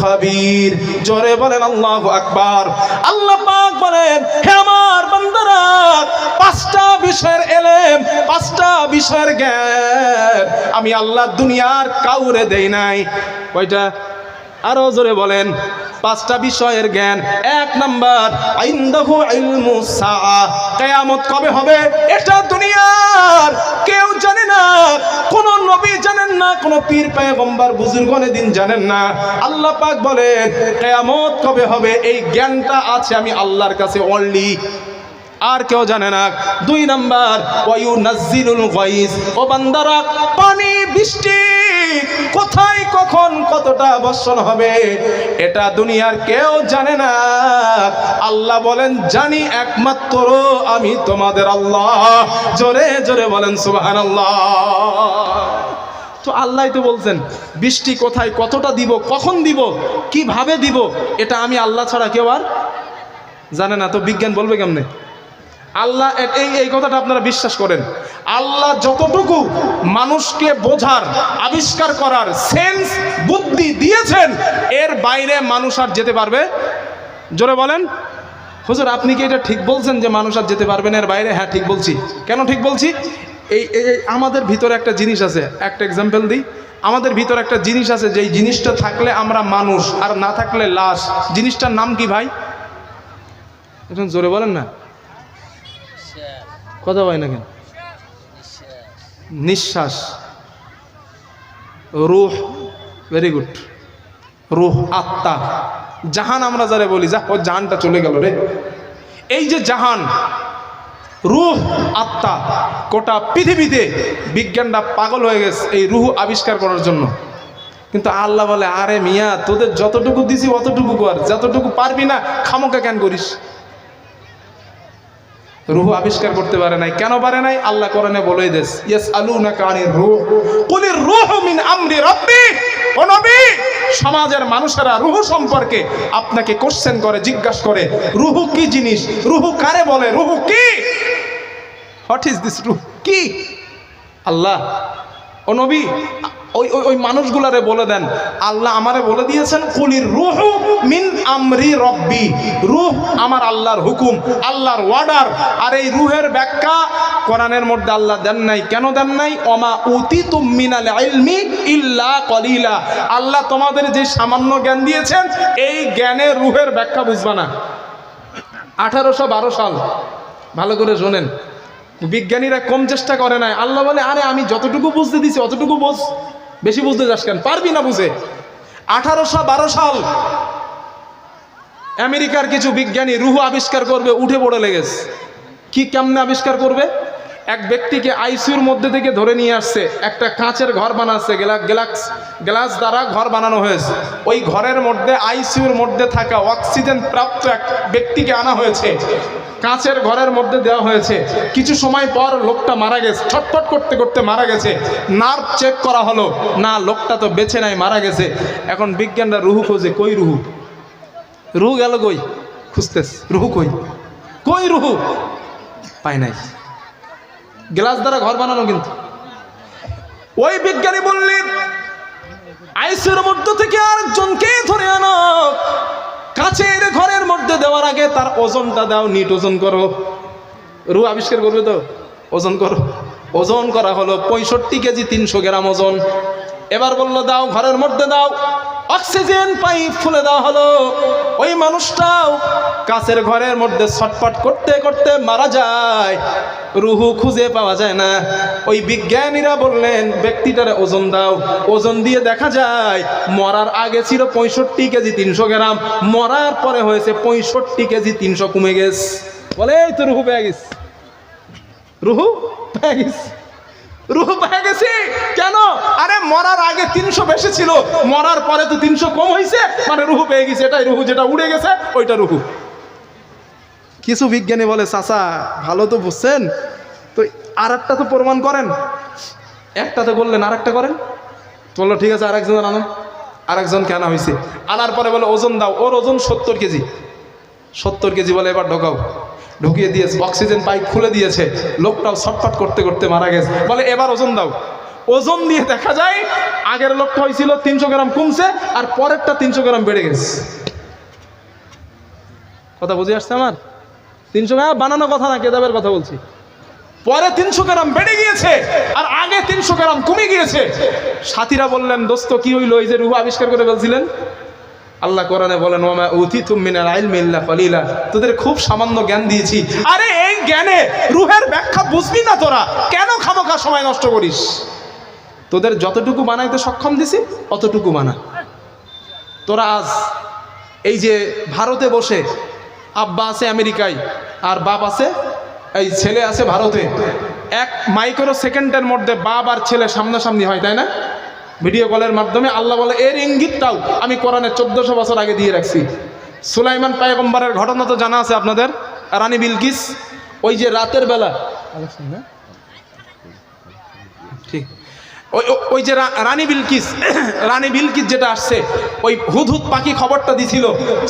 خبير। জোরে বলেন আল্লাহু আকবার। আল্লাহ পাক বলেন হে আমার বান্দারা, 5টা বিষয়ের এলেম, 5টা বিষয়ের জ্ঞান আমি আল্লাহ দুনিয়ার কাউরে দেই নাই। কয়টা? আরো জোরে বলেন। 5টা বিষয়ের জ্ঞান। 1 নাম্বার ইনদাহু ইলমুস সাআ, কিয়ামত কবে হবে এটা দুনিয়ার কেউ জানে না, কোন নবী জানেন না, কোন পীর পয়গম্বর বুজুর্গনে দিন জানেন না। আল্লাহ পাক বলেন কিয়ামত কবে হবে এই জ্ঞানটা আছে আমি আল্লাহর কাছে অনলি, আর কেউ জানে না। 2 নাম্বার ওয়ায়ুনাজ্জিলুল গায়স, ও বান্দারা পানি বৃষ্টি কোথা কোথায় কখন কতটা বর্ষণ হবে এটা দুনিয়ার কেউ জানে না। আল্লাহ বলেন জানি একমাত্র আমি তোমাদের আল্লাহ। জোরে জোরে বলেন সুবহানাল্লাহ। তো আল্লাহই তো বলছেন বৃষ্টি কোথায় কতটা দিব, কখন দিব, কিভাবে দিব, এটা আমি আল্লাহ ছাড়া কেউ আর জানে না। তো বিজ্ঞান বলবে কেমনে? আল্লাহ এই কথাটা আপনারা বিশ্বাস করেন, আল্লাহ যতটুকু মানুষকে বোঝার, আবিষ্কার করার সেন্স, বুদ্ধি দিয়েছেন, এর বাইরে মানুষ আর যেতে পারবে? জোরে বলেন। হুজুর আপনি কি এটা ঠিক বলছেন যে মানুষ আর যেতে পারবে না এর বাইরে? হ্যাঁ ঠিক বলছি। কেন ঠিক বলছি? এই আমাদের ভিতরে একটা জিনিস আছে, একটা এক্সাম্পল দিই। আমাদের ভিতরে একটা জিনিস আছে, যেই জিনিসটা থাকলে আমরা মানুষ, আর না থাকলে লাশ। জিনিসটার নাম কি ভাই? এখন জোরে বলেন না, কথা হয় না কেন? নিঃশ্বাস, রূহ। Very good. রূহ, আত্মা, জাহান আমরা যারা বলি, যা ও জাহানটা চলে গেল রে। এই যে জাহান, রূহ, আত্মা, গোটা পৃথিবীতে বিজ্ঞানটা পাগল হয়ে গেছে এই রূহ আবিষ্কার করার জন্য। কিন্তু আল্লাহ বলে আরে মিয়া তোদের যতটুকু দিছি অতটুকু কর, যতটুকু পারবি না খামোকা কেন করিস? রূহ আবিষ্কার করতে পারে নাই। কেন পারে নাই? আল্লাহ কোরআনে বলেই দেশ, ইয়াসআলুনাকা আনির রূহ কুলির রূহু মিন আমরি রাব্বি। ও নবী, সমাজের মানুষেরা রূহ সম্পর্কে আপনাকে কোশ্চেন করে, জিজ্ঞাসা করে রূহ কি জিনিস, রূহ কারে বলে, রূহ কি, হোয়াট ইজ দিস রূহ কি? আল্লাহ ও নবী ওই মানুষগুলারে বলে দেন আল্লাহ আমারে বলে দিয়েছেন কুলির রূহু মিন আমরি রব্বি। রূহ আমার আল্লাহর হুকুম, আল্লাহর ওয়ার্ডার। আর এই রূহের ব্যাখ্যা কোরআনের মধ্যে আল্লাহ দেন নাই। কেন দেন নাই? ওমা উতিতুম মিনাল ইলমি ইল্লা কলিলা। আল্লাহ তোমাদের যে সামান্য জ্ঞান দিয়েছেন এই জ্ঞানে রূহের ব্যাখ্যা বুঝবা না। 1812 সাল, ভালো করে শোনেন, বিজ্ঞানীরা কম চেষ্টা করে নাই। আল্লাহ বলে আরে আমি যতটুকু বুঝতে দিছি অতটুকু বোঝ, বেশি বুঝতে যাস কেন, পারবি না বুঝে। 1812 সাল আমেরিকার কিছু বিজ্ঞানী রূহ আবিষ্কার করবে, উঠে পড়ে লেগেছে। কি কেমনে আবিষ্কার করবে? এক ব্যক্তিকে আইসিইউর মধ্যে থেকে ধরে নিয়ে আসছে, একটা কাঁচের ঘর বানাচ্ছে, গ্লাস দ্বারা ঘর বানানো হয়েছে। ওই ঘরের মধ্যে আইসিইউর মধ্যে থাকা অক্সিজেন প্রাপ্ত এক ব্যক্তিকে আনা হয়েছে, কাঁচের ঘরের মধ্যে দেওয়া হয়েছে। কিছু সময় পর লোকটা মারা গেছে, ছটফট করতে করতে মারা গেছে। নার্ভ চেক করা হলো, না লোকটা তো বেঁচে নাই, মারা গেছে। এখন বিজ্ঞানরা রুহু খোঁজে, কই রুহু, রুহু গেল কই, খুঁজতেস রুহু কই, কই রুহু পাই নাই। গ্লাস দ্বারা ঘর বানানো, কিন্তু ওই বিজ্ঞানী বললেন আইসিইউর মধ্যে থেকে আরেকজনকে ধরে আনো, কাঁচের ঘরের মধ্যে দেওয়ার আগে তার ওজনটা দাও, নিট ওজন করো। রূহ আবিষ্কার করবে তো, ওজন করো। ওজন করা হলো 65 কেজি 300 গ্রাম ওজন। এবার বললো দাও, ঘরের মধ্যে দাও। অক্সিজেন পাইপ খুলে দেওয়া হলো। ওই মানুষটাও কাঁচের ঘরের মধ্যে ছটফট করতে করতে মারা যায়, রুহু খুঁজে পাওয়া যায় না। ওই বিজ্ঞানীরা বললেন ব্যক্তিটারে ওজন দাও। ওজন দিয়ে দেখা যায় মরার আগে ছিল 65 কেজি 300 গ্রাম, মরার পরে হয়েছে 65 কেজি 300, কমে গেছে। বলে এই তো রুহু পেয়ে গেছে, রুহু পেয়ে গেছে, রুহু পেয়ে গেছে। কেন? আরে মরার আগে 300 বেশি ছিল, মরার পরে তো 300 কম হয়েছে, মানে রুহু পেয়ে গেছে। এটাই রুহু, যেটা উড়ে গেছে ওইটা রুহু। কিছু বিজ্ঞানী বলে চাচা ভালো তো বুঝছেন, তো আর একটা তো প্রমাণ করেন। একটা তো বললেন, আর একটা করেন। বললো ঠিক আছে, আরেকজন আনো। আরেকজনকে আনা হয়েছে। আনার পরে বলে ওজন দাও। ওর ওজন 70 কেজি। 70 কেজি বলে এবার ঢোকাও। ঢুকিয়ে দিয়েছে, অক্সিজেন পাইপ খুলে দিয়েছে। লোকটাও ছটফট করতে করতে মারা গেছে। বলে এবার ওজন দাও। ওজন দিয়ে দেখা যায় আগের লোকটা হয়েছিল 300 গ্রাম, কমছে, আর পরেরটা 300 গ্রাম বেড়ে গেছে। কথা বুঝে আসছে আমার? 300 গ্রাম বানানো কথা না, কেতাবের কথা বলছি। পরে 300 গ্রাম বেড়ে গিয়েছে, আর আগে 300 গ্রাম কমে গিয়েছে। সাথীরা বললেন দোস্ত কি হইলো, এই যে রুহু আবিষ্কার করে বলছিলেন? আল্লাহ কোরআনে বলেন ওমা উতিতুম মিনাল ইলমি ইল্লা কলিলা, তোদের খুব সামান্য জ্ঞান দিয়েছি। আরে এই জ্ঞানে রুহের ব্যাখ্যা বুঝবি না তোরা, কেন খামোখা সময় নষ্ট করিস? তোদের যতটুকু বানাইতে সক্ষম দিছি অতটুকু বানা। তোরা আজ এই যে ভারতে বসে, আব্বা আছে আমেরিকায় আর বাপ আছে, এই ছেলে আছে ভারতে, 1 মাইক্রো সেকেন্ডের মধ্যে বাপ আর ছেলে সামনাসামনি হয়, তাই না? ভিডিও কলের মাধ্যমে। আল্লাহ বলে এর ইঙ্গিতটাও আমি কোরআনে 1400 বছর আগে দিয়ে রাখছি। সুলাইমান পয়গম্বরের ঘটনা তো জানা আছে আপনাদের। রানী বিলকিস ওই যে রাতের বেলা, ঠিক ওই যে রানী বিলকিস যেটা আসছে, ওই হুদহুদ পাখি খবরটা দিছিল।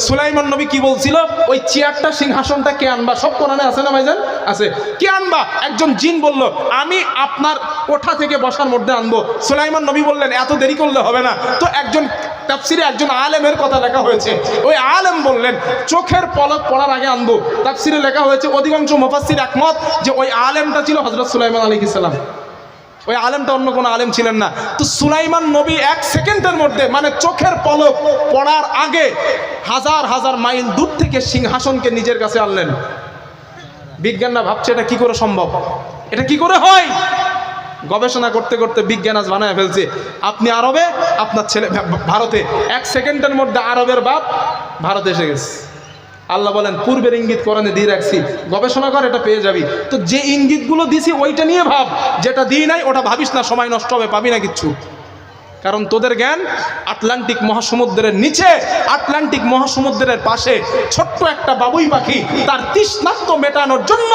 সুলাইমান নবী কি বলছিল? ওই চেয়ারটা, সিংহাসনটা কে আনবা? সব কোরআনে আছে না ভাইজান? আছে। কে আনবা? একজন জিন বলল আমি আপনার কোঠা থেকে বসার মধ্যে আনবো। সুলাইমান নবী বললেন এত দেরি করলে হবে না। তো একজন তাফসিরে একজন আলেমের কথা লেখা হয়েছে, ওই আলেম বললেন চোখের পলক পড়ার আগে আনবো। তাফসিরে লেখা হয়েছে, অধিকাংশ মুফাসসির একমত যে ওই আলেমটা ছিল হযরত সুলাইমান আলাইহিস সালাম। ওই আলেমটা অন্য কোনো আলেম ছিলেন না। তো সুলাইমান নবী 1 সেকেন্ডের মধ্যে, মানে চোখের পলক পড়ার আগে হাজার হাজার মাইল দূর থেকে সিংহাসনকে নিজের কাছে আনলেন। বিজ্ঞানরা ভাবছে এটা কি করে সম্ভব, এটা কি করে হয়? গবেষণা করতে করতে বিজ্ঞান আজ বানায় ফেলছে। আপনি আরবে, আপনার ছেলে ভারতে, 1 সেকেন্ডের মধ্যে আরবের বাপ ভারতে এসে গেছে। আল্লাহ বলেন পূর্বের ইঙ্গিত কোরআনে দিয়ে রাখছি, গবেষণা কর, এটা পেয়ে যাবি। তো যে ইঙ্গিতগুলো দিছি ওইটা নিয়ে ভাব, যেটা দিই নাই ওটা ভাবিস না, সময় নষ্ট হবে, পাবি না কিচ্ছু। কারণ তোদের জ্ঞান আটলান্টিক মহাসমুদ্রের নিচে, আটলান্টিক মহাসমুদ্রের পাশে ছোট্ট একটা বাবুই পাখি তার তৃষ্ণার্ত মেটানোর জন্য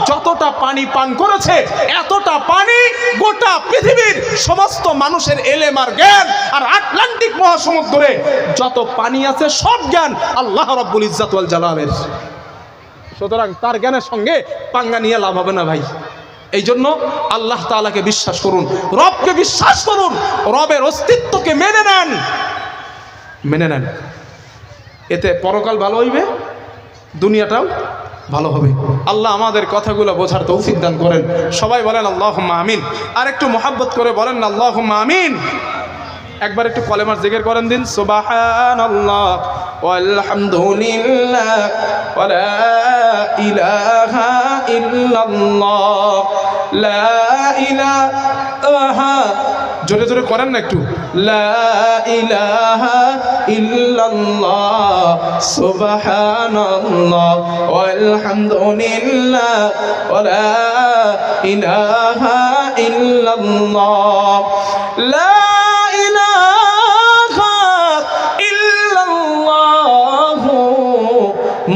যতটা পানি পান করেছে, এতটা পানি গোটা পৃথিবীর সমস্ত মানুষের এলেম আর জ্ঞান, আর আটলান্টিক মহাসমুদ্রে যত পানি আছে সব জ্ঞান আল্লাহ রাব্বুল ইজ্জাত ওয়াল জালালের। সুতরাং তার জ্ঞানের সঙ্গে পাঙ্গা নিয়ে লাভ হবে না ভাই। এই জন্য আল্লাহ তাআলাকে বিশ্বাস করুন, রবকে বিশ্বাস করুন, রবের অস্তিত্বকে মেনে নেন। এতে পরকাল ভালো হইবে, দুনিয়াটাও ভালো হবে। আল্লাহ আমাদের কথাগুলো বোঝার তৌফিক দান করেন। সবাই বলেন আল্লাহুম্মা আমিন। আর একটু মহব্বত করে বলেন না আল্লাহুম্মা আমিন। একবার একটু কলেমার জিকির করেন দিন, সুবহানাল্লাহ ওয়ালহামদুলিল্লাহ ওয়া লা ইলাহা ইল্লাল্লাহ লা ইলাহা, জোরে জোরে করেন না একটু, লা ইলাহা ইল্লাল্লাহ সুবহানাল্লাহ ওয়ালহামদুলিল্লাহ ওয়া লা ইলাহা ইল্লাল্লাহ লা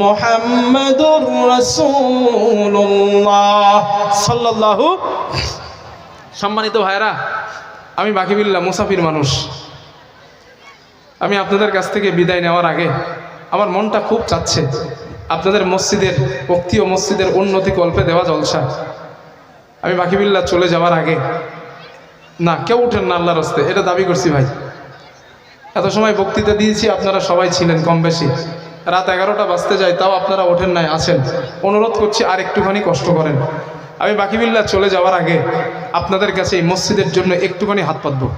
মুহাম্মাদুর রাসূলুল্লাহ সাল্লাল্লাহু। সম্মানিত ভাইরা, আমি বাকিবিল্লাহ মুসাফির মানুষ। আমি আপনাদের কাছ থেকে বিদায় নেওয়ার আগে আমার মনটা খুব চাচ্ছে আপনাদের মসজিদের উক্তি ও মসজিদের উন্নতি কল্পে দেওয়া জলসা। আমি বাকিবিল্লাহ চলে যাওয়ার আগে, না কেউ উঠেন না আল্লাহর রাস্তায়, এটা দাবি করছি ভাই। এত সময় বক্তৃতা দিয়েছি, আপনারা সবাই ছিলেন কম বেশি। রাত 11টা বাজতে যায়, তাও আপনারা ওঠেন নাই, আছেন। অনুরোধ করছি আর একটুখানি কষ্ট করেন। আমি বাকিবিল্লাহ চলে যাওয়ার আগে আপনাদের কাছে এই মসজিদের জন্য একটুখানি হাত পাতবো,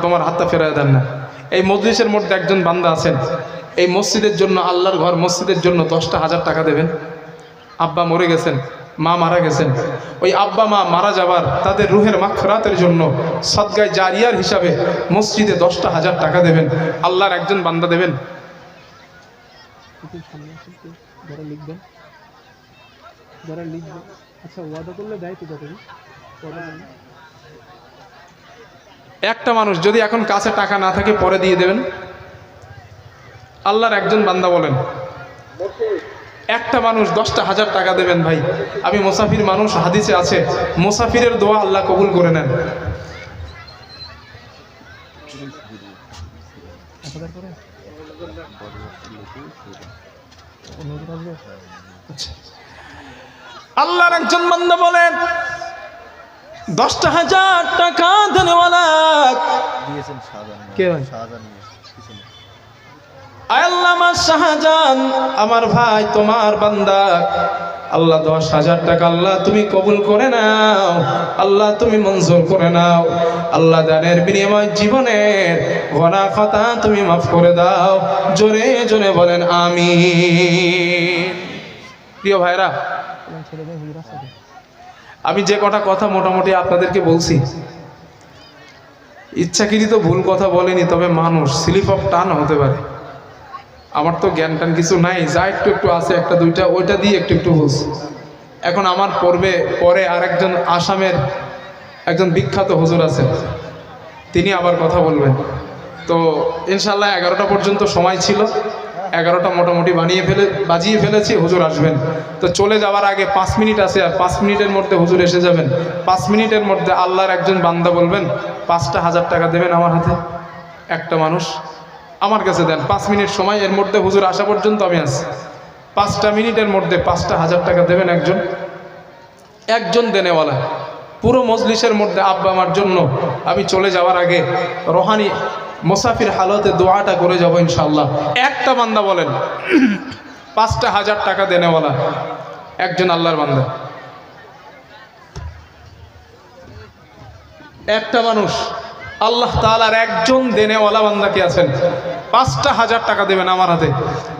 আমার হাতটা ফেরায় দেন না। এই মজলিসের মধ্যে একজন বান্দা আছেন, এই মসজিদের জন্য, আল্লাহর ঘর মসজিদের জন্য 10টা হাজার টাকা দেবেন। আব্বা মরে গেছেন, মা মারা গেছেন, ওই আব্বা মা মারা যাবার তাদের রুহের মাগফিরাতের জন্য সদকায়ে জারিয়ার হিসাবে মসজিদে 10টা হাজার টাকা দেবেন। আল্লাহর একজন বান্দা দেবেন। একটা মানুষ যদি এখন কাছে টাকা না থাকে পরে দিয়ে দেবেন। আল্লাহর একজন বান্দা বলেন, একটা মানুষ 10টা হাজার টাকা দেবেন। ভাই আমি মুসাফির মানুষ, হাদিসে আছে মুসাফিরের দোয়া আল্লাহ কবুল করে নেন। আল্লাহর একজন বান্দা বলেন 10টা হাজার টাকা দেনেওয়ালা দিয়েছেন কে ভাই? আল্লামা শাহজাহান আমার ভাই, তোমার বান্দা। আল্লাহ 10,000 টাকা আল্লাহ তুমি কবুল করে নাও, আল্লাহ তুমি মঞ্জুর করে নাও। আল্লাহ দানের বিনিময় জীবনের গুনাহ খাতা তুমি মাফ করে দাও। জোরে জোরে বলেন আমিন। প্রিয় ভাইরা, আমি যে কটা কথা মোটামুটি আপনাদেরকে বলছি, ইচ্ছাকৃত ভুল কথা বলেনি, তবে মানুষ স্লিপ অফ টান হতে পারে। আমার তো জ্ঞান টান কিছু নাই, যা একটু একটু আছে, একটা দুইটা, ওইটা দিয়ে একটু একটু বলছি। এখন আমার পরে আরেকজন আসামের একজন বিখ্যাত হুজুর আছেন, তিনি আবার কথা বলবেন। তো ইনশাল্লাহ 11টা পর্যন্ত সময় ছিল, 11টা মোটামুটি বাজিয়ে ফেলেছি, হুজুর আসবেন। তো চলে যাওয়ার আগে 5 মিনিট আছে, আর 5 মিনিটের মধ্যে হুজুর এসে যাবেন। 5 মিনিটের মধ্যে আল্লাহর একজন বান্দা বলবেন 5টা হাজার টাকা দেবেন আমার হাতে, একটা মানুষ আমার কাছে দেন, 5 মিনিট সময়, এর মধ্যে হুজুর আসা পর্যন্ত আমি আছি। 5টা মিনিটের মধ্যে 5টা হাজার টাকা দেবেন একজন দেনেওয়ালা। পুরো মজলিসের মধ্যে আব্বা আমার জন্য আমি চলে যাওয়ার আগে রোহানি মুসাফির হালতে দোয়াটা করে যাব ইনশাআল্লাহ। একটা বান্দা বলেন 5টা হাজার টাকা দেনেওয়ালা, একজন আল্লাহর বান্দা, একটা মানুষ আল্লাহ তাআলার একজন দেনেওয়ালা বান্দা কি আছেন? 5টা হাজার টাকা দেবেন আমার হাতে,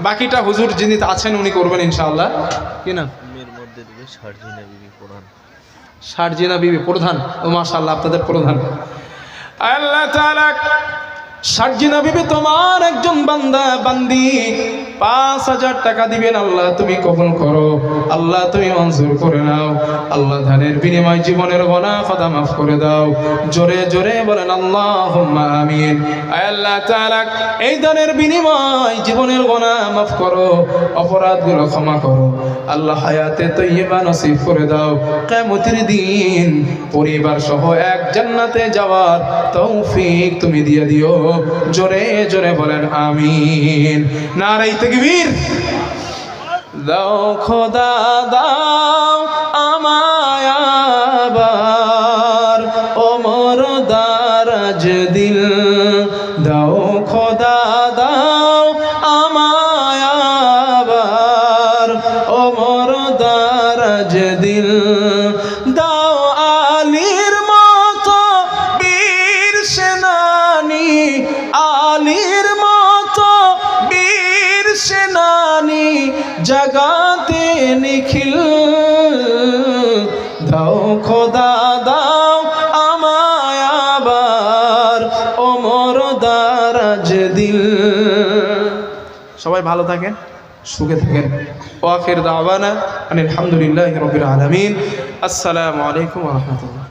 বাকিটা হুজুর যিনি আছেন উনি করবেন ইনশাআল্লাহ। কি না শারজিনা বিবি প্রধান, ও মাশাআল্লাহ আপনাদের প্রধান। আল্লাহ তাআলা শারজিনা বিবি তোমার একজন বান্দা বান্দি, 5,000 টাকা দিবেন। আল্লাহ তুমি কবুল করো, আল্লাহ তুমি মঞ্জুর করে নাও। আল্লাহ ধানের বিনিময় জীবনের গুনাহ খাতা মাফ করে দাও। জোরে জোরে বলেন আল্লাহুম্মা আমিন। আল্লাহ তাআলা এই দানের বিনিময় জীবনের গুনাহ মাফ করো, অপরাধগুলো ক্ষমা করো। আল্লাহ হায়াতে তৈয়বা নসিব করে দাও। কিয়ামতের দিন পরিবার সহ এক জান্নাতে যাওয়ার তৌফিক তুমি দিয়ে দিও। জোরে জোরে বলেন আমিন। নারে তাকবীর। দাও খোদা দাও আমায় আবার ওমর দারাজ দিল, দাও খোদা দাও আমায় আবার ওমর দারাজ দিল, দাও আলীর মতো বীর সেনানি, আলীর মতো বীর সেনানি জাগাতে নিখিল, দাও খোদা দাও আমায় আবার ওমর দারাজ দিল। সবাই ভালো থাকেন, সুখে থাকেন। ওয়া আখির দাওয়ানা আলহামদুলিল্লাহি রাব্বিল আলামিন। আসসালামু আলাইকুম ওয়া রাহমাতুল্লাহ।